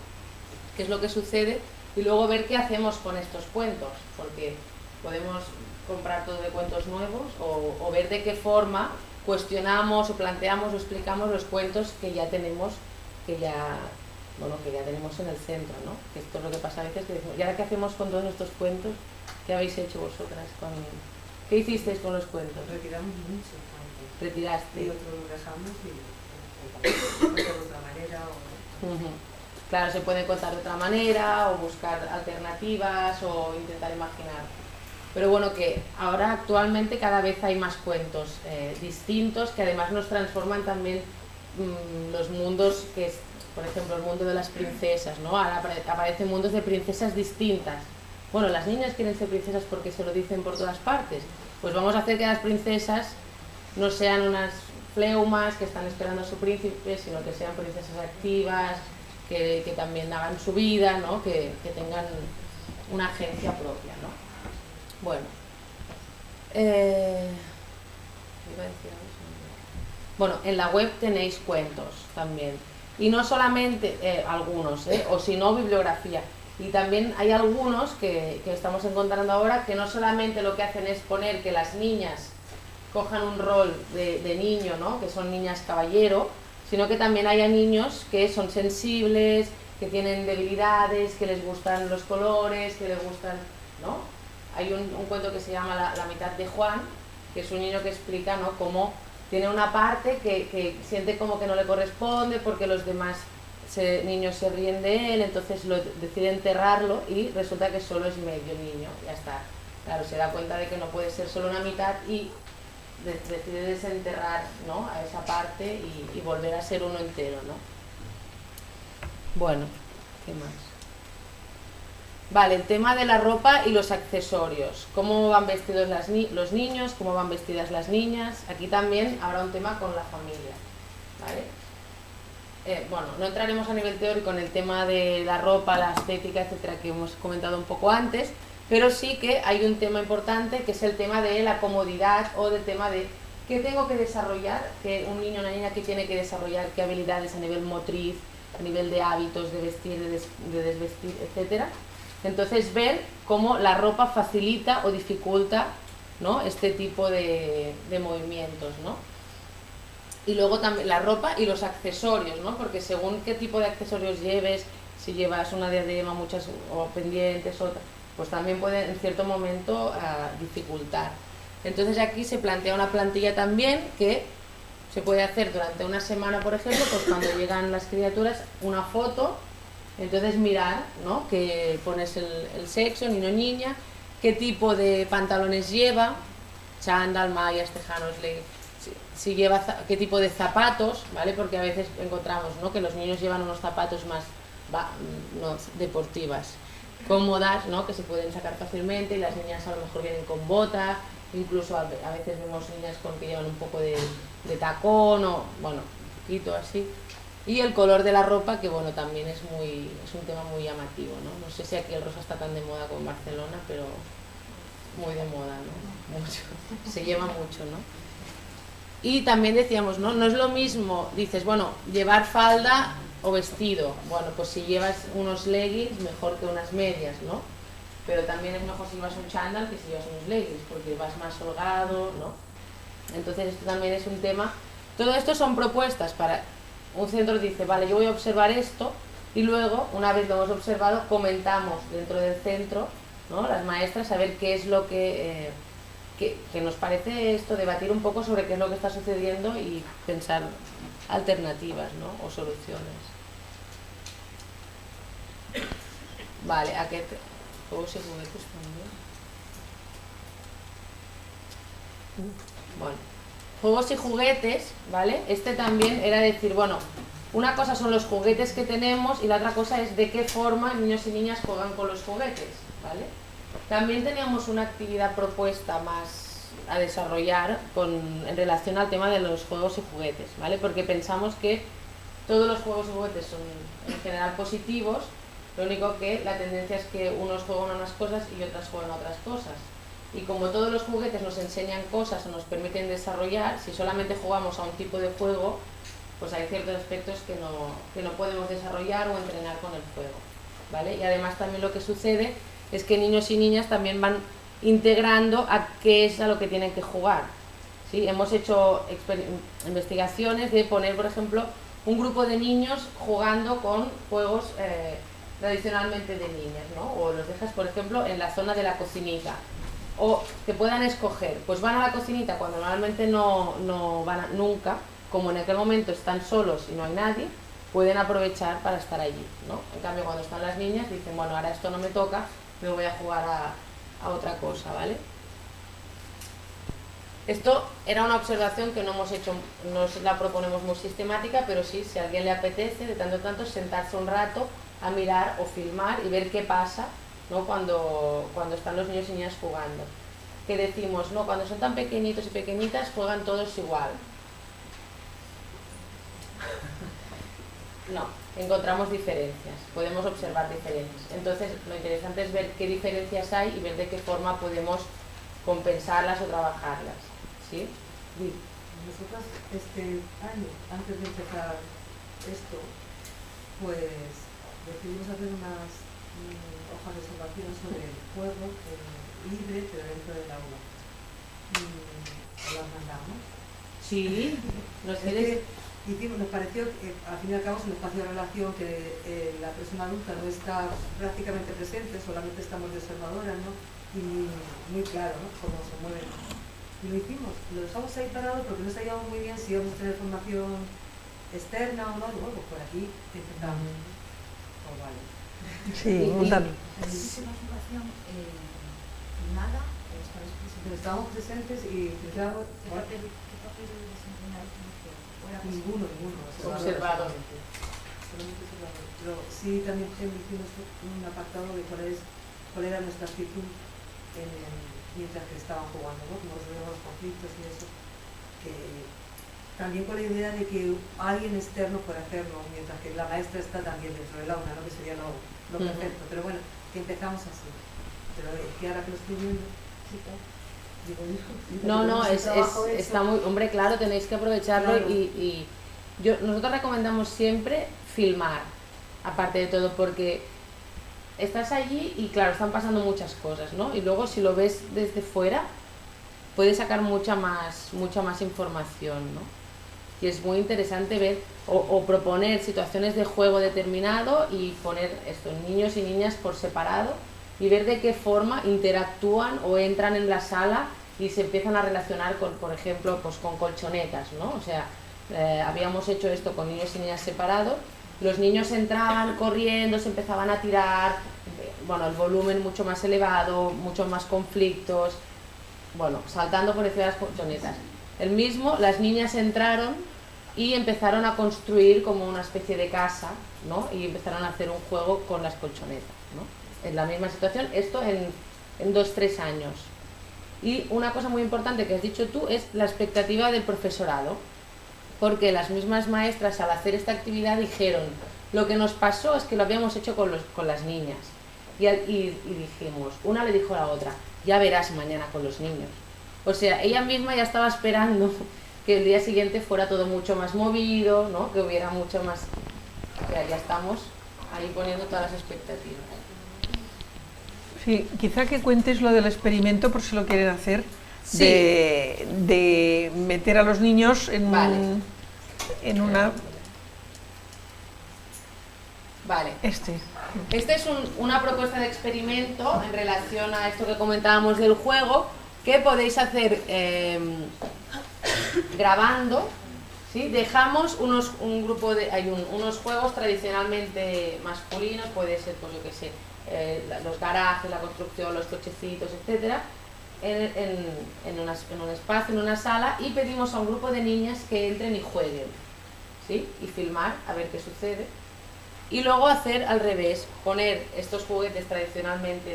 qué es lo que sucede y luego ver qué hacemos con estos cuentos, porque podemos comprar todo de cuentos nuevos o ver de qué forma cuestionamos o planteamos o explicamos los cuentos que ya tenemos, que ya tenemos en el centro, ¿no? Que esto es lo que pasa a veces, que decimos, ¿y ahora qué hacemos con todos estos cuentos? ¿Qué habéis hecho vosotras? ¿Qué hicisteis con los cuentos? Retiramos mucho. Retiraste. Y otros lo dejamos y de otra manera. Claro, se puede contar de otra manera o buscar alternativas o intentar imaginar. Pero bueno, que ahora actualmente cada vez hay más cuentos distintos que además nos transforman también los mundos, que es, por ejemplo, el mundo de las princesas, ¿no? Ahora aparecen mundos de princesas distintas. Bueno, las niñas quieren ser princesas porque se lo dicen por todas partes. Pues vamos a hacer que las princesas no sean unas fleumas que están esperando a su príncipe, sino que sean princesas activas, que también hagan su vida, ¿no? Que tengan una agencia propia, ¿no? Bueno, bueno, en la web tenéis cuentos también, y no solamente algunos, o si no, bibliografía. Y también hay algunos que estamos encontrando ahora que no solamente lo que hacen es poner que las niñas cojan un rol de niño, ¿no? Que son niñas caballero, sino que también haya niños que son sensibles, que tienen debilidades, que les gustan los colores, que les gustan, ¿no? Hay un cuento que se llama la mitad de Juan, que es un niño que explica, ¿no? Cómo tiene una parte que siente como que no le corresponde porque los demás niños se ríen de él, entonces decide enterrarlo y resulta que solo es medio niño, ya está. Claro, se da cuenta de que no puede ser solo una mitad y decide desenterrar, ¿no? A esa parte y volver a ser uno entero, ¿no? Bueno, ¿qué más? Vale, el tema de la ropa y los accesorios. ¿Cómo van vestidos los niños? ¿Cómo van vestidas las niñas? Aquí también habrá un tema con la familia, ¿vale? Bueno, no entraremos a nivel teórico en el tema de la ropa, la estética, etcétera, que hemos comentado un poco antes, pero sí que hay un tema importante que es el tema de la comodidad o del tema de qué tengo que desarrollar, que un niño o una niña que tiene que desarrollar, qué habilidades a nivel motriz, a nivel de hábitos, de vestir, de desvestir, etcétera. Entonces ver cómo la ropa facilita o dificulta, ¿no? Este tipo de movimientos, ¿no? Y luego también la ropa y los accesorios, ¿no? Porque según qué tipo de accesorios lleves, si llevas una diadema, muchas o pendientes, otras, pues también puede en cierto momento dificultar. Entonces aquí se plantea una plantilla también que se puede hacer durante una semana, por ejemplo, pues cuando llegan las criaturas, una foto, entonces mirar, ¿no? Que pones el sexo, niño o niña, qué tipo de pantalones lleva, chándal, mallas, tejanos, si lleva qué tipo de zapatos, ¿vale? Porque a veces encontramos, ¿no? Que los niños llevan unos zapatos más deportivas, cómodas, ¿no? Que se pueden sacar fácilmente, y las niñas a lo mejor vienen con botas, incluso a veces vemos niñas que llevan un poco de tacón o, bueno, un poquito así. Y el color de la ropa, que bueno, también es un tema muy llamativo, ¿no? No sé si aquí el rosa está tan de moda como en Barcelona, pero muy de moda, ¿no? Mucho. Se lleva mucho, ¿no? Y también decíamos, ¿no? No es lo mismo, dices, bueno, llevar falda o vestido. Bueno, pues si llevas unos leggings, mejor que unas medias, ¿no? Pero también es mejor si llevas un chándal que si llevas unos leggings, porque vas más holgado, ¿no? Entonces esto también es un tema. Todo esto son propuestas para un centro dice, vale, yo voy a observar esto y luego, una vez lo hemos observado, comentamos dentro del centro, ¿no? Las maestras, a ver qué es lo que nos parece esto, debatir un poco sobre qué es lo que está sucediendo y pensar alternativas, ¿no? O soluciones. Vale, juegos y juguetes también. Bueno, juegos y juguetes, ¿vale? Este también era decir, bueno, una cosa son los juguetes que tenemos y la otra cosa es de qué forma niños y niñas juegan con los juguetes, ¿vale? También teníamos una actividad propuesta más a desarrollar en relación al tema de los juegos y juguetes, ¿vale? Porque pensamos que todos los juegos y juguetes son en general positivos, lo único que la tendencia es que unos juegan unas cosas y otras juegan otras cosas. Y como todos los juguetes nos enseñan cosas o nos permiten desarrollar, si solamente jugamos a un tipo de juego, pues hay ciertos aspectos que no podemos desarrollar o entrenar con el juego, ¿vale? Y además también lo que sucede es que niños y niñas también van integrando a qué es a lo que tienen que jugar, ¿sí? Hemos hecho investigaciones de poner, por ejemplo, un grupo de niños jugando con juegos tradicionalmente de niñas, ¿no? O los dejas, por ejemplo, en la zona de la cocinita, o que puedan escoger, pues van a la cocinita cuando normalmente no van nunca, como en aquel momento están solos y no hay nadie, pueden aprovechar para estar allí, ¿no? En cambio, cuando están las niñas dicen, bueno, ahora esto no me toca, me voy a jugar a otra cosa, ¿vale? Esto era una observación que no hemos hecho, no la proponemos muy sistemática, pero sí, si a alguien le apetece, de tanto en tanto, sentarse un rato a mirar o filmar y ver qué pasa, ¿no? Cuando están los niños y niñas jugando. Que decimos, no, cuando son tan pequeñitos y pequeñitas juegan todos igual. No, encontramos diferencias, podemos observar diferencias. Entonces, lo interesante es ver qué diferencias hay y ver de qué forma podemos compensarlas o trabajarlas, ¿sí? Sí. Nosotros este año, antes de empezar esto, pues decidimos hacer unas hojas de observación sobre el juego libre, pero dentro del aula. ¿Las mandamos? Sí, nos pareció que al fin y al cabo es un espacio de relación que la persona adulta no está prácticamente presente, solamente estamos de observadoras, ¿no? Y muy claro, ¿no? Cómo se mueven. Y lo hicimos, lo dejamos ahí parado porque no sabíamos muy bien si íbamos a tener formación externa o no, y bueno, pues por aquí empezamos. Oh, vale. Sí, montando. ¿Hiciste una formación filmada o estabas presentes? Estábamos presentes y claro, ¿Qué papel desempeñaron en el juego? ninguno. Observado. Solamente observador. Pero sí también hicimos un apartado de cuál era nuestra actitud mientras que estaban jugando, ¿no? Como resolvemos los conflictos y eso. Que también con la idea de que alguien externo pueda hacerlo, mientras que la maestra está también dentro del aula, ¿no? Que sería lo perfecto. Pero bueno, que empezamos así. Pero es que ahora que lo estoy viendo, sí, claro. No, está muy, hombre, claro, tenéis que aprovecharlo, claro. Y nosotros recomendamos siempre filmar, aparte de todo, porque estás allí y claro, están pasando muchas cosas, ¿no? Y luego si lo ves desde fuera, puedes sacar mucha más información, ¿no? Y es muy interesante ver o proponer situaciones de juego determinado y poner estos niños y niñas por separado y ver de qué forma interactúan o entran en la sala y se empiezan a relacionar con, por ejemplo, pues con colchonetas, ¿no? O sea, habíamos hecho esto con niños y niñas separados, los niños entraban corriendo, se empezaban a tirar, bueno, el volumen mucho más elevado, muchos más conflictos, bueno, saltando por encima de las colchonetas. Las niñas entraron y empezaron a construir como una especie de casa, ¿no? Y empezaron a hacer un juego con las colchonetas, ¿no? En la misma situación, esto en 2-3 años. Y una cosa muy importante que has dicho tú es la expectativa del profesorado, porque las mismas maestras al hacer esta actividad dijeron, lo que nos pasó es que lo habíamos hecho con las niñas. Y dijimos, una le dijo a la otra, ya verás mañana con los niños. O sea, ella misma ya estaba esperando que el día siguiente fuera todo mucho más movido, ¿no? Que hubiera mucho más... O sea, ya estamos ahí poniendo todas las expectativas. Sí, quizá que cuentes lo del experimento por si lo quieren hacer, Sí. de meter a los niños en, Vale. en una... Vale. Este. Esta es una propuesta de experimento en relación a esto que comentábamos del juego, que podéis hacer grabando, ¿sí? Dejamos un grupo de... Hay unos juegos tradicionalmente masculinos, puede ser, pues yo qué sé, los garajes, la construcción, los cochecitos, etcétera, en un espacio, en una sala, y pedimos a un grupo de niñas que entren y jueguen, ¿sí? Y filmar a ver qué sucede. Y luego hacer al revés, poner estos juguetes tradicionalmente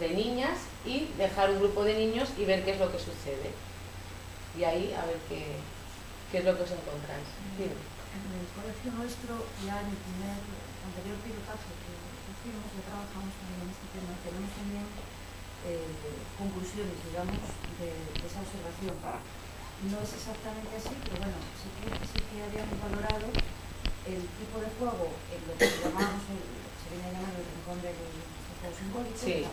de niñas y dejar un grupo de niños y ver qué es lo que sucede. Y ahí a ver qué es lo que os encontráis. Dime. En el colegio nuestro, ya en el anterior pilotaje que hicimos, ya trabajamos también en este tema, tenemos también conclusiones, digamos, de esa observación. No es exactamente así, pero bueno, sí que habíamos valorado el tipo de juego, en lo que llamamos se viene a llamar el rincón del juego simbólico, Sí.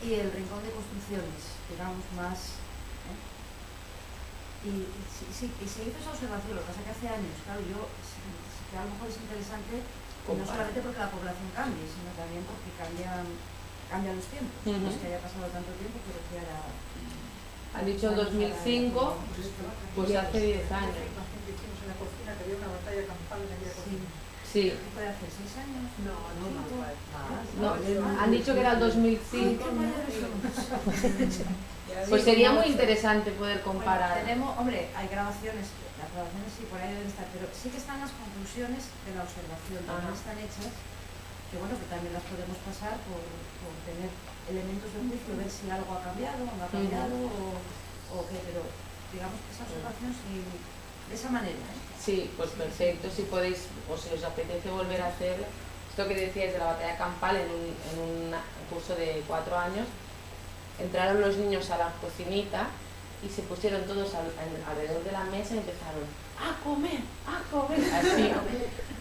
Y el rincón de construcciones, digamos, más... Y se hizo esa observación, lo que pasa es que hace años, claro, sí que a lo mejor es interesante, no solamente porque la población cambie, sino también porque cambian los tiempos. No es que haya pasado tanto tiempo, pero que ahora... Han dicho en 2005, pues hace 10 años. En la cocina que había una batalla campal en aquella cocina. Sí. ¿Qué puede hacer? ¿6 años? No, han dicho que era el 2005. Pues Sí, sería como muy 8. interesante poder comparar. Bueno, tenemos, hombre, hay grabaciones, las grabaciones sí por ahí deben estar, pero sí que están las conclusiones de la observación, también están hechas, que bueno, que también las podemos pasar por tener elementos de juicio, ver si algo ha cambiado o no ha cambiado o qué, pero digamos que esa observación sí, de esa manera. Sí, pues perfecto, si podéis, o si os apetece volver a hacer esto que decíais de la batalla campal en un curso de 4 años. Entraron los niños a la cocinita y se pusieron todos alrededor de la mesa y empezaron ¡a comer! Así.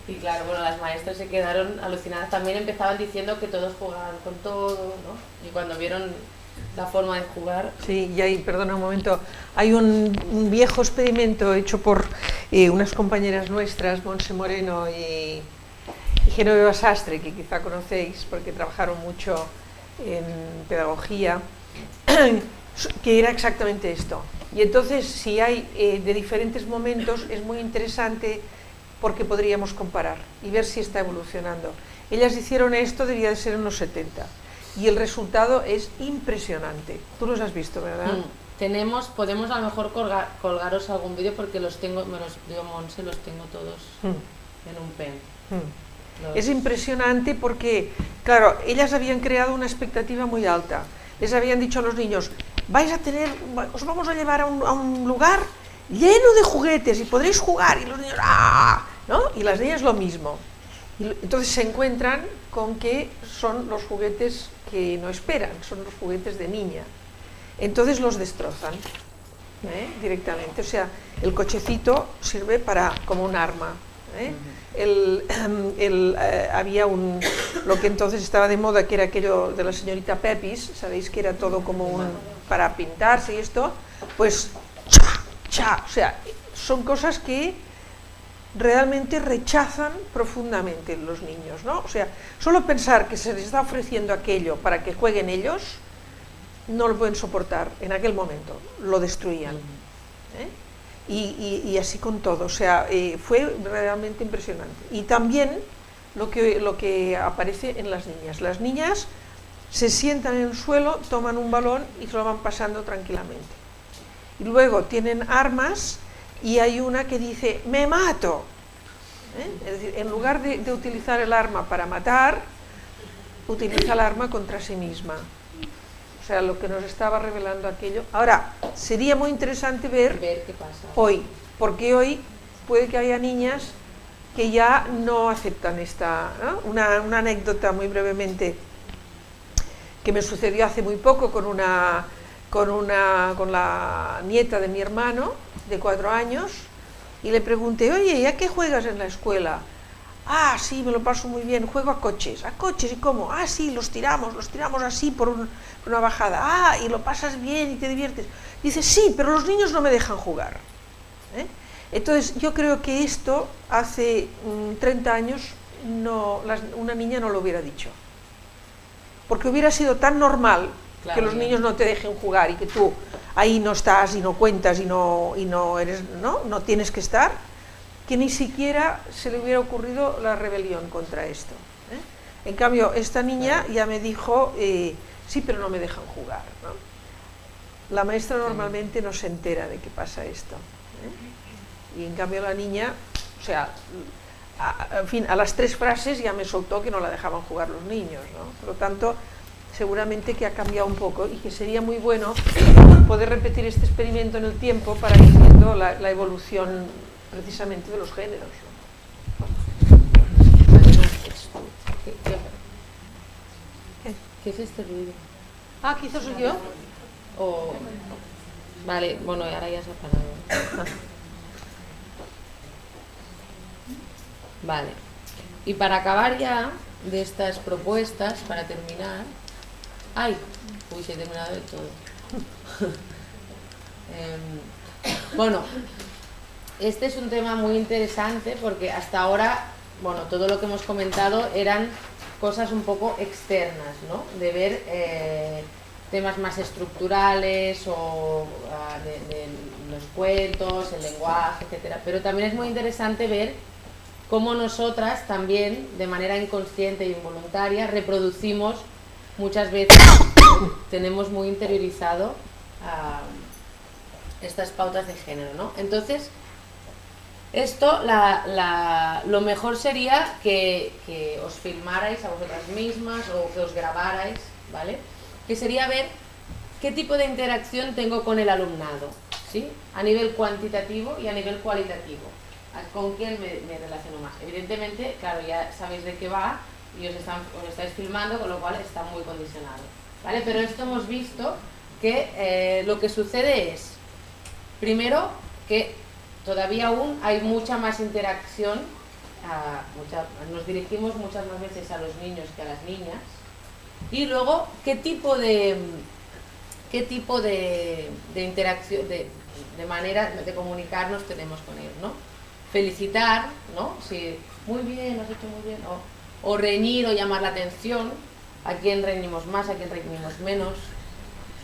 Y claro, bueno, las maestras se quedaron alucinadas. También empezaban diciendo que todos jugaban con todo, ¿no? Y cuando vieron la forma de jugar... Sí, y ahí, perdona un momento, hay un viejo experimento hecho por unas compañeras nuestras, Monse Moreno y Genoveva Sastre, que quizá conocéis porque trabajaron mucho en pedagogía, que era exactamente esto. Y entonces, si hay de diferentes momentos, es muy interesante porque podríamos comparar y ver si está evolucionando. Ellas hicieron esto, debía de ser en los 70, y el resultado es impresionante. Tú los has visto, ¿verdad? Podemos a lo mejor colgaros algún vídeo porque los tengo, me los dio Monse, los tengo todos en un pen. Es impresionante porque, claro, ellas habían creado una expectativa muy alta. Les habían dicho a los niños, os vamos a llevar a un lugar lleno de juguetes y podréis jugar, y los niños, ¡ah!, ¿no? Y las niñas lo mismo. Y entonces se encuentran con que son los juguetes que no esperan, son los juguetes de niña. Entonces los destrozan directamente. O sea, el cochecito sirve como un arma. Había lo que entonces estaba de moda, que era aquello de la señorita Pepis, sabéis que era todo como para pintarse y esto, pues o sea, son cosas que realmente rechazan profundamente los niños, ¿no? O sea, solo pensar que se les está ofreciendo aquello para que jueguen ellos, no lo pueden soportar en aquel momento, lo destruían. Y así con todo, o sea, fue realmente impresionante. Y también lo que aparece en las niñas se sientan en el suelo, toman un balón y se lo van pasando tranquilamente. Y luego tienen armas y hay una que dice, ¡me mato! Es decir, en lugar de utilizar el arma para matar, utiliza el arma contra sí misma. O sea, lo que nos estaba revelando aquello. Ahora, sería muy interesante ver qué pasa hoy, porque hoy puede que haya niñas que ya no aceptan esta, ¿no? Una anécdota muy brevemente que me sucedió hace muy poco con la nieta de mi hermano de 4 años, y le pregunté, oye, ¿y a qué juegas en la escuela? Ah, sí, me lo paso muy bien, juego a coches, ¿y cómo? Ah, sí, los tiramos así por una bajada, ah, y lo pasas bien y te diviertes. Dice, sí, pero los niños no me dejan jugar. Entonces, yo creo que esto hace 30 años una niña no lo hubiera dicho. Porque hubiera sido tan normal que los niños no te dejen jugar y que tú ahí no estás y no cuentas y no eres, no tienes que estar, que ni siquiera se le hubiera ocurrido la rebelión contra esto. En cambio, esta niña ya me dijo, sí, pero no me dejan jugar, ¿no? La maestra normalmente no se entera de que pasa esto. Y en cambio la niña, o sea, en fin, a las 3 frases ya me soltó que no la dejaban jugar los niños, ¿no? Por lo tanto, seguramente que ha cambiado un poco y que sería muy bueno poder repetir este experimento en el tiempo para ir viendo la evolución precisamente de los géneros, ¿no? ¿Qué es este ruido? Ah, ¿quizás soy yo? Vale, bueno, ahora ya se ha parado. Vale, y para acabar ya de estas propuestas, para terminar... ¡Ay! Uy, se ha terminado de todo. Bueno, este es un tema muy interesante porque hasta ahora, bueno, todo lo que hemos comentado eran cosas un poco externas, ¿no? De ver temas más estructurales o de los cuentos, el lenguaje, etcétera. Pero también es muy interesante ver cómo nosotras también, de manera inconsciente e involuntaria, reproducimos muchas veces, tenemos muy interiorizado estas pautas de género, ¿no? Entonces, esto, lo mejor sería que os filmarais a vosotras mismas o que os grabarais, ¿vale? Que sería ver qué tipo de interacción tengo con el alumnado, ¿sí? A nivel cuantitativo y a nivel cualitativo. ¿Con quién me relaciono más? Evidentemente, claro, ya sabéis de qué va y os estáis filmando, con lo cual está muy condicionado, ¿vale? Pero esto hemos visto que lo que sucede es, primero, que todavía aún hay mucha más interacción, nos dirigimos muchas más veces a los niños que a las niñas, y luego, ¿qué tipo de interacción, de manera de comunicarnos tenemos con ellos, ¿no? Felicitar, ¿no? Si, muy bien, lo has hecho muy bien, o reñir o llamar la atención, a quién reñimos más, a quién reñimos menos,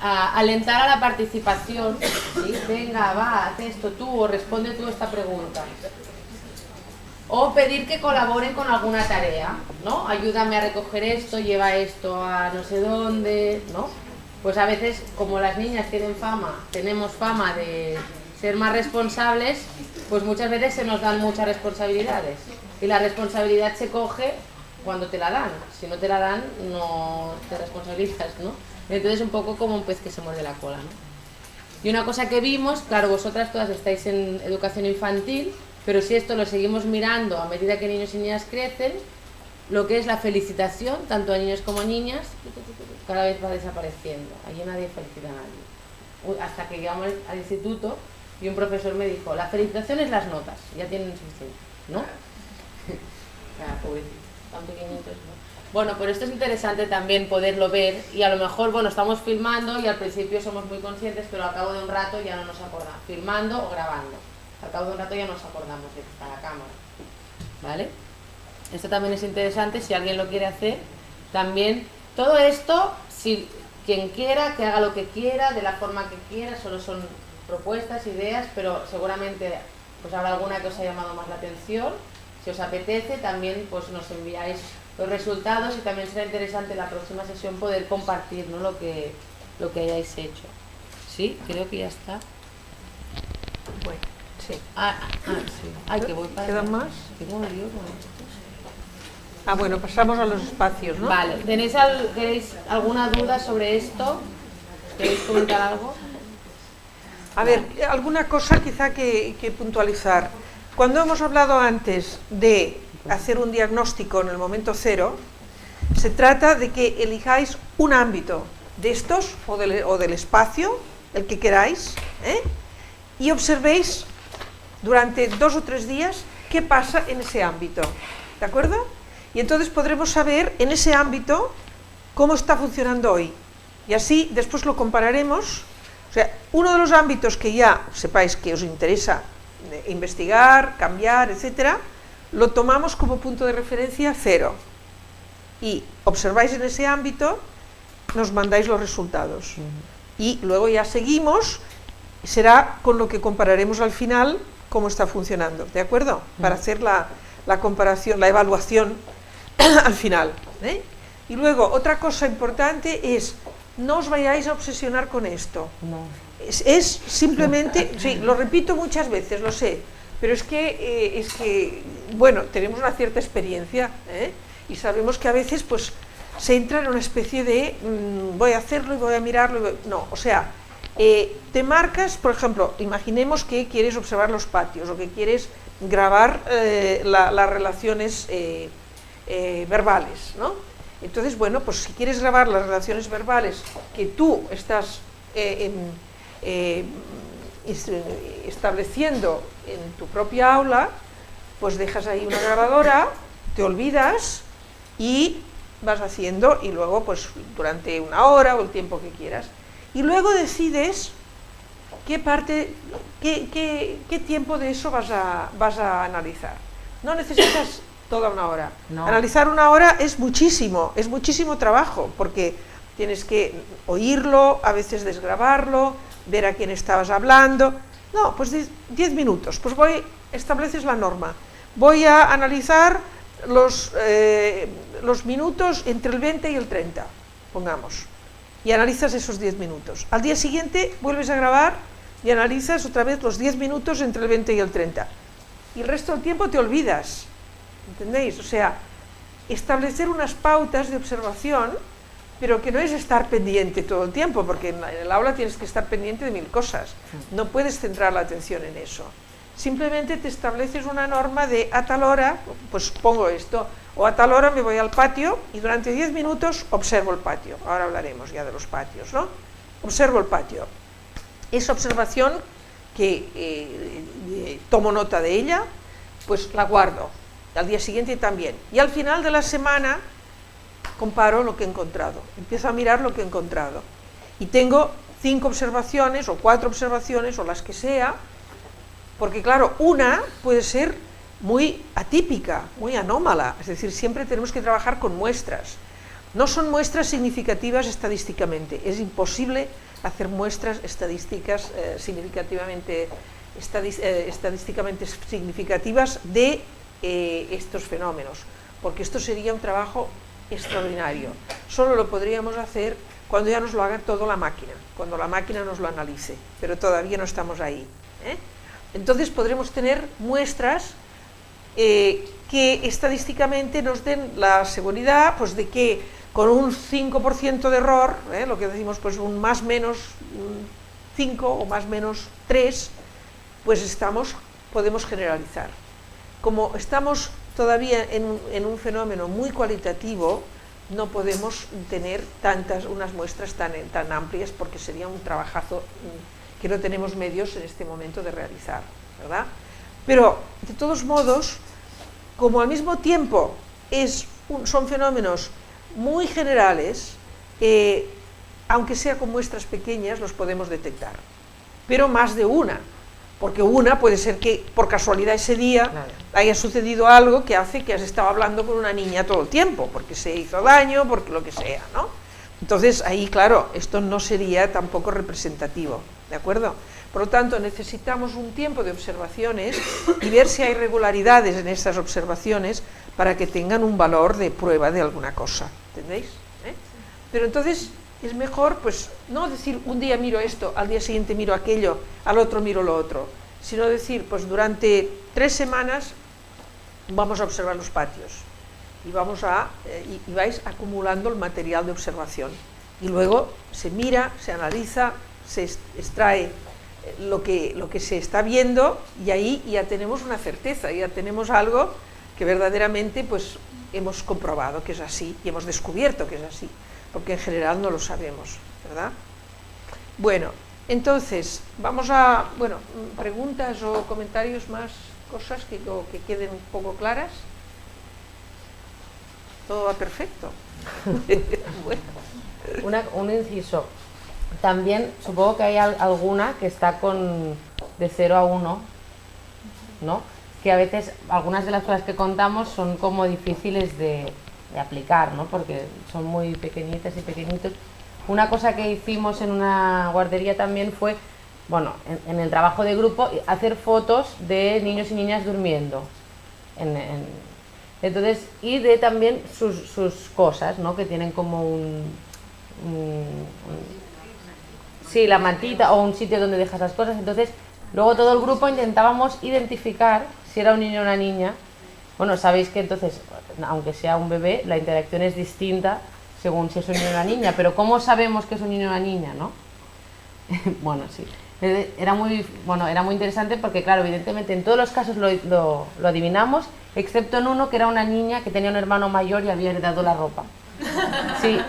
alentar a la participación, ¿sí? Venga, va, haz esto tú, o responde tú esta pregunta, o pedir que colaboren con alguna tarea, ¿no? Ayúdame a recoger esto, lleva esto a no sé dónde, ¿no? Pues a veces, como las niñas tenemos fama de ser más responsables, pues muchas veces se nos dan muchas responsabilidades y la responsabilidad se coge cuando te la dan, si no te la dan no te responsabilizas, ¿no? Entonces un poco como un pez que se muerde la cola, ¿no? Y una cosa que vimos, claro, vosotras todas estáis en educación infantil, pero si esto lo seguimos mirando a medida que niños y niñas crecen, lo que es la felicitación, tanto a niños como a niñas, cada vez va desapareciendo. Allí nadie felicita a nadie. Hasta que llegamos al instituto y un profesor me dijo, la felicitación es las notas, ya tienen suficiente, ¿no? Claro, pobrecito, tan pequeñitos, ¿no? Bueno, pero esto es interesante también poderlo ver y a lo mejor, bueno, estamos filmando y al principio somos muy conscientes, pero al cabo de un rato ya no nos acordamos, filmando o grabando, al cabo de un rato ya nos acordamos de que está la cámara, ¿vale? Esto también es interesante, si alguien lo quiere hacer, también, todo esto, si quien quiera, que haga lo que quiera, de la forma que quiera, solo son propuestas, ideas, pero seguramente pues habrá alguna que os haya llamado más la atención. Si os apetece, también pues nos enviáis los resultados y también será interesante en la próxima sesión poder compartir, ¿no? lo que hayáis hecho. ¿Sí? Creo que ya está. Bueno, sí. Sí. Ay, que voy para ¿Quedan allá. más? Tengo un lío con esto. Bueno, pasamos a los espacios, ¿no? Vale, ¿queréis alguna duda sobre esto? ¿Queréis comentar algo? A ver, alguna cosa quizá que puntualizar. Cuando hemos hablado antes de hacer un diagnóstico en el momento cero, se trata de que elijáis un ámbito de estos o del espacio, el que queráis, y observéis durante 2 o 3 días qué pasa en ese ámbito. ¿de acuerdo? Y entonces podremos saber en ese ámbito cómo está funcionando hoy. Y así después lo compararemos. O sea, uno de los ámbitos que ya sepáis que os interesa investigar, cambiar, etcétera, lo tomamos como punto de referencia 0. Y observáis en ese ámbito, nos mandáis los resultados. Y luego ya seguimos, será con lo que compararemos al final cómo está funcionando, ¿de acuerdo? Para hacer la comparación, la evaluación al final, ¿eh? Y luego, otra cosa importante es, no os vayáis a obsesionar con esto. No. Es simplemente, sí, lo repito muchas veces, lo sé, pero es que bueno, tenemos una cierta experiencia, ¿eh? Y sabemos que a veces, pues, se entra en una especie de, voy a hacerlo y voy a mirarlo, no, o sea, te marcas, por ejemplo, imaginemos que quieres observar los patios o que quieres grabar las relaciones verbales, ¿no? Entonces, bueno, pues si quieres grabar las relaciones verbales que tú estás estableciendo en tu propia aula, pues dejas ahí una grabadora, te olvidas y vas haciendo, y luego pues durante una hora o el tiempo que quieras, y luego decides qué parte, qué tiempo de eso vas a analizar. No necesitas toda una hora. No. Analizar una hora es muchísimo trabajo, porque tienes que oírlo, a veces desgrabarlo, ver a quién estabas hablando. No, pues 10 minutos, pues estableces la norma. Voy a analizar los minutos entre el 20 y el 30, pongamos, y analizas esos 10 minutos. Al día siguiente vuelves a grabar y analizas otra vez los 10 minutos entre el 20 y el 30. Y el resto del tiempo te olvidas. ¿Entendéis? O sea, establecer unas pautas de observación, pero que no es estar pendiente todo el tiempo, porque en el aula tienes que estar pendiente de 1000 cosas. No puedes centrar la atención en eso. Simplemente te estableces una norma de a tal hora, pues pongo esto, o a tal hora me voy al patio y durante 10 minutos observo el patio. Ahora hablaremos ya de los patios, ¿no? Observo el patio. Esa observación que tomo nota de ella, pues la guardo. Al día siguiente también. Y al final de la semana comparo lo que he encontrado. Empiezo a mirar lo que he encontrado. Y tengo 5 observaciones o 4 observaciones o las que sea, porque claro, una puede ser muy atípica, muy anómala. Es decir, siempre tenemos que trabajar con muestras. No son muestras significativas estadísticamente. Es imposible hacer muestras estadísticas estadísticamente significativas de estos fenómenos, porque esto sería un trabajo extraordinario. Solo lo podríamos hacer cuando ya nos lo haga todo la máquina, cuando la máquina nos lo analice, pero todavía no estamos ahí, ¿eh? Entonces podremos tener muestras que estadísticamente nos den la seguridad, pues, de que con un 5% de error, lo que decimos, pues un más menos 5 o más menos 3, pues podemos generalizar. Como estamos todavía en un fenómeno muy cualitativo, no podemos tener unas muestras tan amplias, porque sería un trabajazo que no tenemos medios en este momento de realizar, ¿verdad? Pero, de todos modos, como al mismo tiempo son fenómenos muy generales, aunque sea con muestras pequeñas, los podemos detectar, pero más de una. Porque una puede ser que por casualidad ese día haya sucedido algo que hace que has estado hablando con una niña todo el tiempo, porque se hizo daño, porque lo que sea, ¿no? Entonces ahí, claro, esto no sería tampoco representativo, ¿de acuerdo? Por lo tanto, necesitamos un tiempo de observaciones y ver si hay regularidades en esas observaciones para que tengan un valor de prueba de alguna cosa, ¿entendéis? Pero entonces es mejor, pues, no decir un día miro esto, al día siguiente miro aquello, al otro miro lo otro, sino decir, pues durante 3 semanas vamos a observar los patios y y vais acumulando el material de observación, y luego se mira, se analiza, se extrae lo que se está viendo, y ahí ya tenemos una certeza, ya tenemos algo que verdaderamente, pues, hemos comprobado que es así y hemos descubierto que es así, porque en general no lo sabemos, ¿verdad? Bueno, entonces, vamos a, preguntas o comentarios más, cosas que queden un poco claras. todo va perfecto. Bueno. Un inciso. También supongo que hay alguna que está de 0 a 1, ¿no? Que a veces algunas de las cosas que contamos son como difíciles de aplicar, ¿no? Porque son muy pequeñitas y pequeñitos. Una cosa que hicimos en una guardería también fue, bueno, en el trabajo de grupo, hacer fotos de niños y niñas durmiendo. Entonces, y de también sus cosas, ¿no? Que tienen como sí, la mantita o un sitio donde dejas las cosas. Entonces, luego todo el grupo intentábamos identificar si era un niño o una niña. Bueno, sabéis que entonces, aunque sea un bebé, la interacción es distinta según si es un niño o una niña, pero ¿cómo sabemos que es un niño o una niña, no? Bueno, sí. Era muy interesante porque, claro, evidentemente en todos los casos lo adivinamos, excepto en uno que era una niña que tenía un hermano mayor y había heredado la ropa. Sí,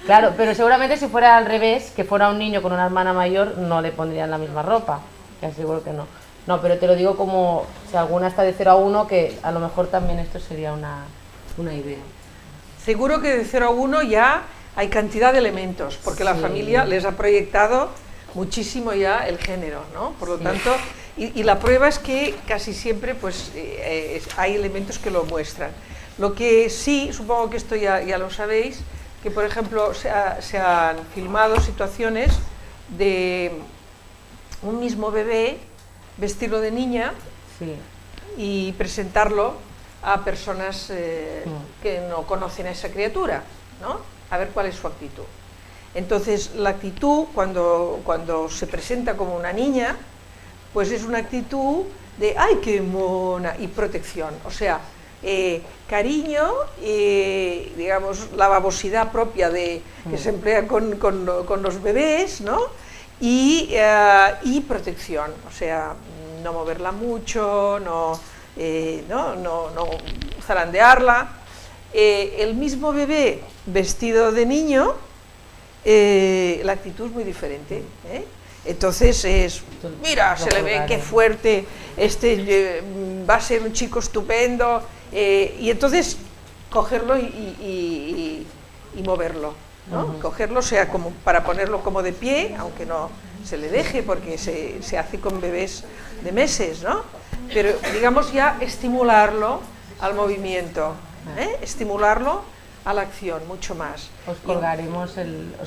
claro, pero seguramente si fuera al revés, que fuera un niño con una hermana mayor, no le pondrían la misma ropa, que aseguro que no. No, pero te lo digo como si alguna está de 0 a 1, que a lo mejor también esto sería una idea. Seguro que de 0 a 1 ya hay cantidad de elementos, porque la familia les ha proyectado muchísimo ya el género, ¿no? Por lo tanto, y la prueba es que casi siempre pues hay elementos que lo muestran. Lo que sí, supongo que esto ya lo sabéis, que por ejemplo se han filmado situaciones de un mismo bebé vestirlo de niña y presentarlo a personas que no conocen a esa criatura, ¿no? A ver cuál es su actitud. Entonces, la actitud, cuando se presenta como una niña, pues es una actitud de ¡ay, qué mona! Y protección, o sea, cariño, digamos, la babosidad propia que se emplea con los bebés, ¿no? Y protección, o sea, no moverla mucho, no zarandearla. El mismo bebé vestido de niño, la actitud es muy diferente, ¿eh? Entonces es, mira, se le ve qué fuerte, va a ser un chico estupendo, y entonces cogerlo y moverlo, ¿no? Cogerlo, o sea, como para ponerlo como de pie, aunque no se le deje, porque se hace con bebés de meses, ¿no? Pero digamos ya estimularlo al movimiento, estimularlo a la acción, mucho más. Os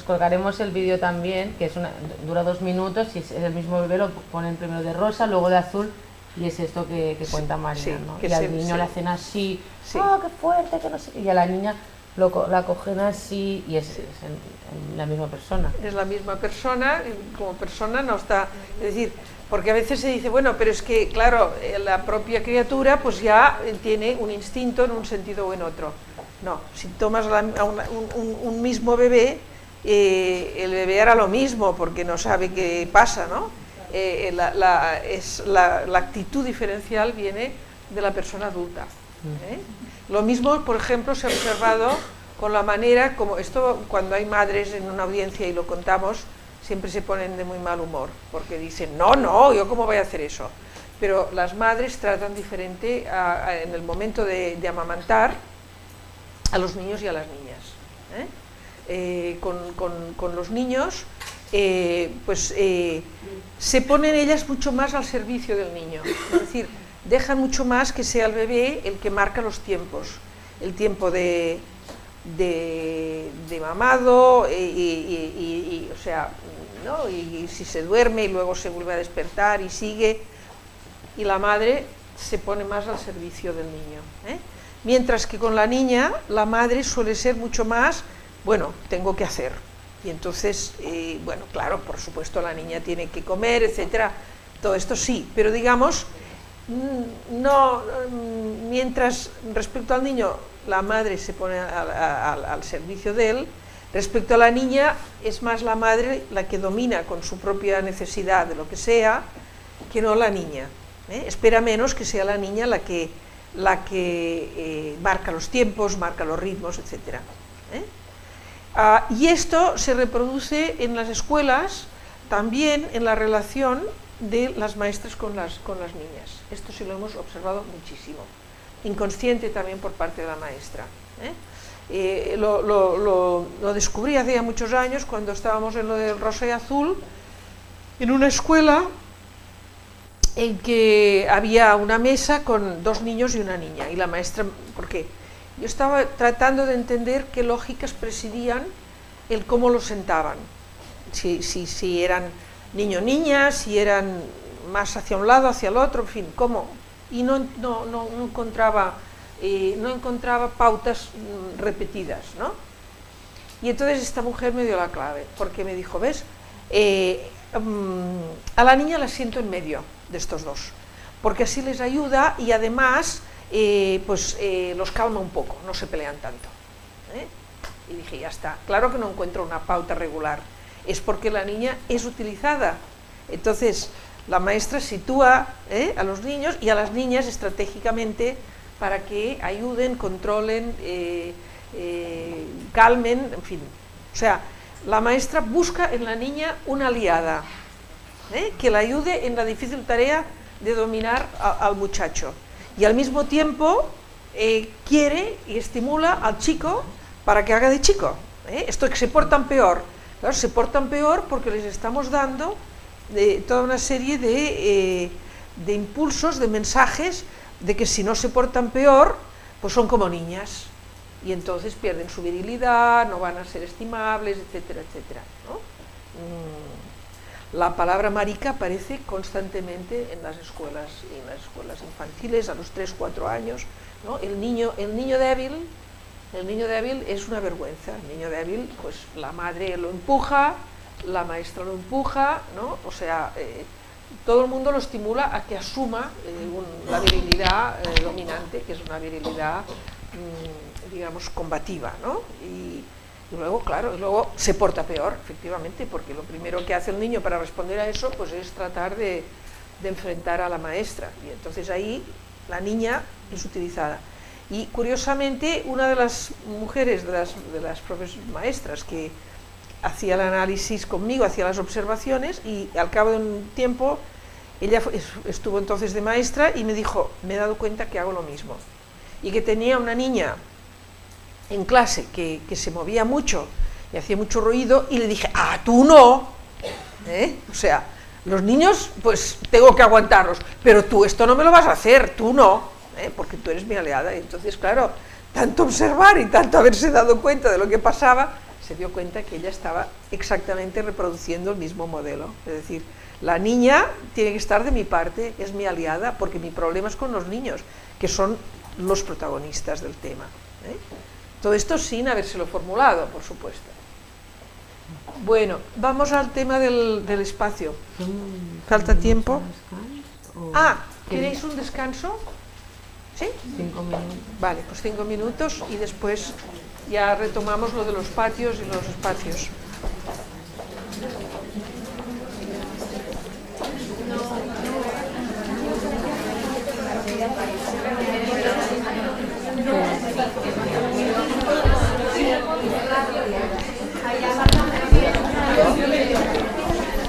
colgaremos el vídeo también, que dura 2 minutos, y es el mismo bebé, lo ponen primero de rosa, luego de azul, y es esto que cuenta Marina, ¿no? Y al niño le hacen así, ¡oh, qué fuerte! Que no sé qué, y a la niña la cogen así, y es la misma persona. Es la misma persona, como persona no está, es decir, porque a veces se dice, bueno, pero es que, claro, la propia criatura pues ya tiene un instinto en un sentido o en otro. No, si tomas un mismo bebé, el bebé hará lo mismo porque no sabe qué pasa, ¿no? La actitud diferencial viene de la persona adulta, ¿eh? Lo mismo, por ejemplo, se ha observado con la manera, como esto cuando hay madres en una audiencia y lo contamos, siempre se ponen de muy mal humor, porque dicen, no, ¿yo cómo voy a hacer eso? Pero las madres tratan diferente en el momento de amamantar a los niños y a las niñas, ¿eh? Con los niños, se ponen ellas mucho más al servicio del niño, es decir, dejan mucho más que sea el bebé el que marca los tiempos, el tiempo de mamado, o sea, ¿no? Y si se duerme y luego se vuelve a despertar y sigue, y la madre se pone más al servicio del niño, ¿eh? Mientras que con la niña, la madre suele ser mucho más, bueno, tengo que hacer, y entonces, bueno, claro, por supuesto la niña tiene que comer, etcétera, todo esto sí, pero digamos, no, mientras respecto al niño la madre se pone al servicio de él, respecto a la niña es más la madre la que domina con su propia necesidad de lo que sea, que no la niña, ¿eh? Espera menos que sea la niña la que marca los tiempos, marca los ritmos, etc. Y esto se reproduce en las escuelas también en la relación de las maestras con las niñas. Esto sí lo hemos observado muchísimo, inconsciente también por parte de la maestra, ¿eh? lo descubrí hace ya muchos años cuando estábamos en lo del rosa y azul, en una escuela en que había una mesa con 2 niños y una niña, y la maestra, porque yo estaba tratando de entender qué lógicas presidían el cómo los sentaban, si eran niño-niña, si eran más hacia un lado, hacia el otro, en fin, cómo, y no encontraba pautas repetidas, ¿no? Y entonces esta mujer me dio la clave, porque me dijo, ¿ves? A la niña la siento en medio de estos dos, porque así les ayuda y además los calma un poco, no se pelean tanto, ¿eh? Y dije, ya está, claro que no encuentro una pauta regular, es porque la niña es utilizada. Entonces la maestra sitúa a los niños y a las niñas estratégicamente para que ayuden, controlen, calmen, en fin. O sea, la maestra busca en la niña una aliada, que la ayude en la difícil tarea de dominar al muchacho. Y al mismo tiempo quiere y estimula al chico para que haga de chico. Esto que se portan peor. Claro, se portan peor porque les estamos dando toda una serie de impulsos, de mensajes, de que si no se portan peor, pues son como niñas. Y entonces pierden su virilidad, no van a ser estimables, etcétera, etcétera, ¿no? La palabra marica aparece constantemente en las escuelas infantiles a los 3-4 años, ¿no? El niño débil es una vergüenza. El niño débil, pues la madre lo empuja, la maestra lo empuja, ¿no? O sea, todo el mundo lo estimula a que asuma la virilidad dominante, que es una virilidad, digamos, combativa, ¿no? Y luego, claro, luego se porta peor, efectivamente, porque lo primero que hace el niño para responder a eso, pues es tratar de enfrentar a la maestra, y entonces ahí la niña es utilizada. Y curiosamente, una de las mujeres, de las maestras que hacía el análisis conmigo, hacía las observaciones, y al cabo de un tiempo, ella estuvo entonces de maestra y me dijo, me he dado cuenta que hago lo mismo, y que tenía una niña en clase que se movía mucho y hacía mucho ruido, y le dije, ¡ah, tú no! O sea, los niños, pues tengo que aguantarlos, pero tú esto no me lo vas a hacer, tú no, porque tú eres mi aliada. Y entonces, claro, tanto observar y tanto haberse dado cuenta de lo que pasaba, se dio cuenta que ella estaba exactamente reproduciendo el mismo modelo. Es decir, la niña tiene que estar de mi parte, es mi aliada, porque mi problema es con los niños, que son los protagonistas del tema. Todo esto sin habérselo formulado, por supuesto. Bueno, vamos al tema del espacio. ¿Falta tiempo? ¿Queréis un descanso? ¿Sí? 5 minutos. Vale, pues 5 minutos y después ya retomamos lo de los patios y los espacios. Sí.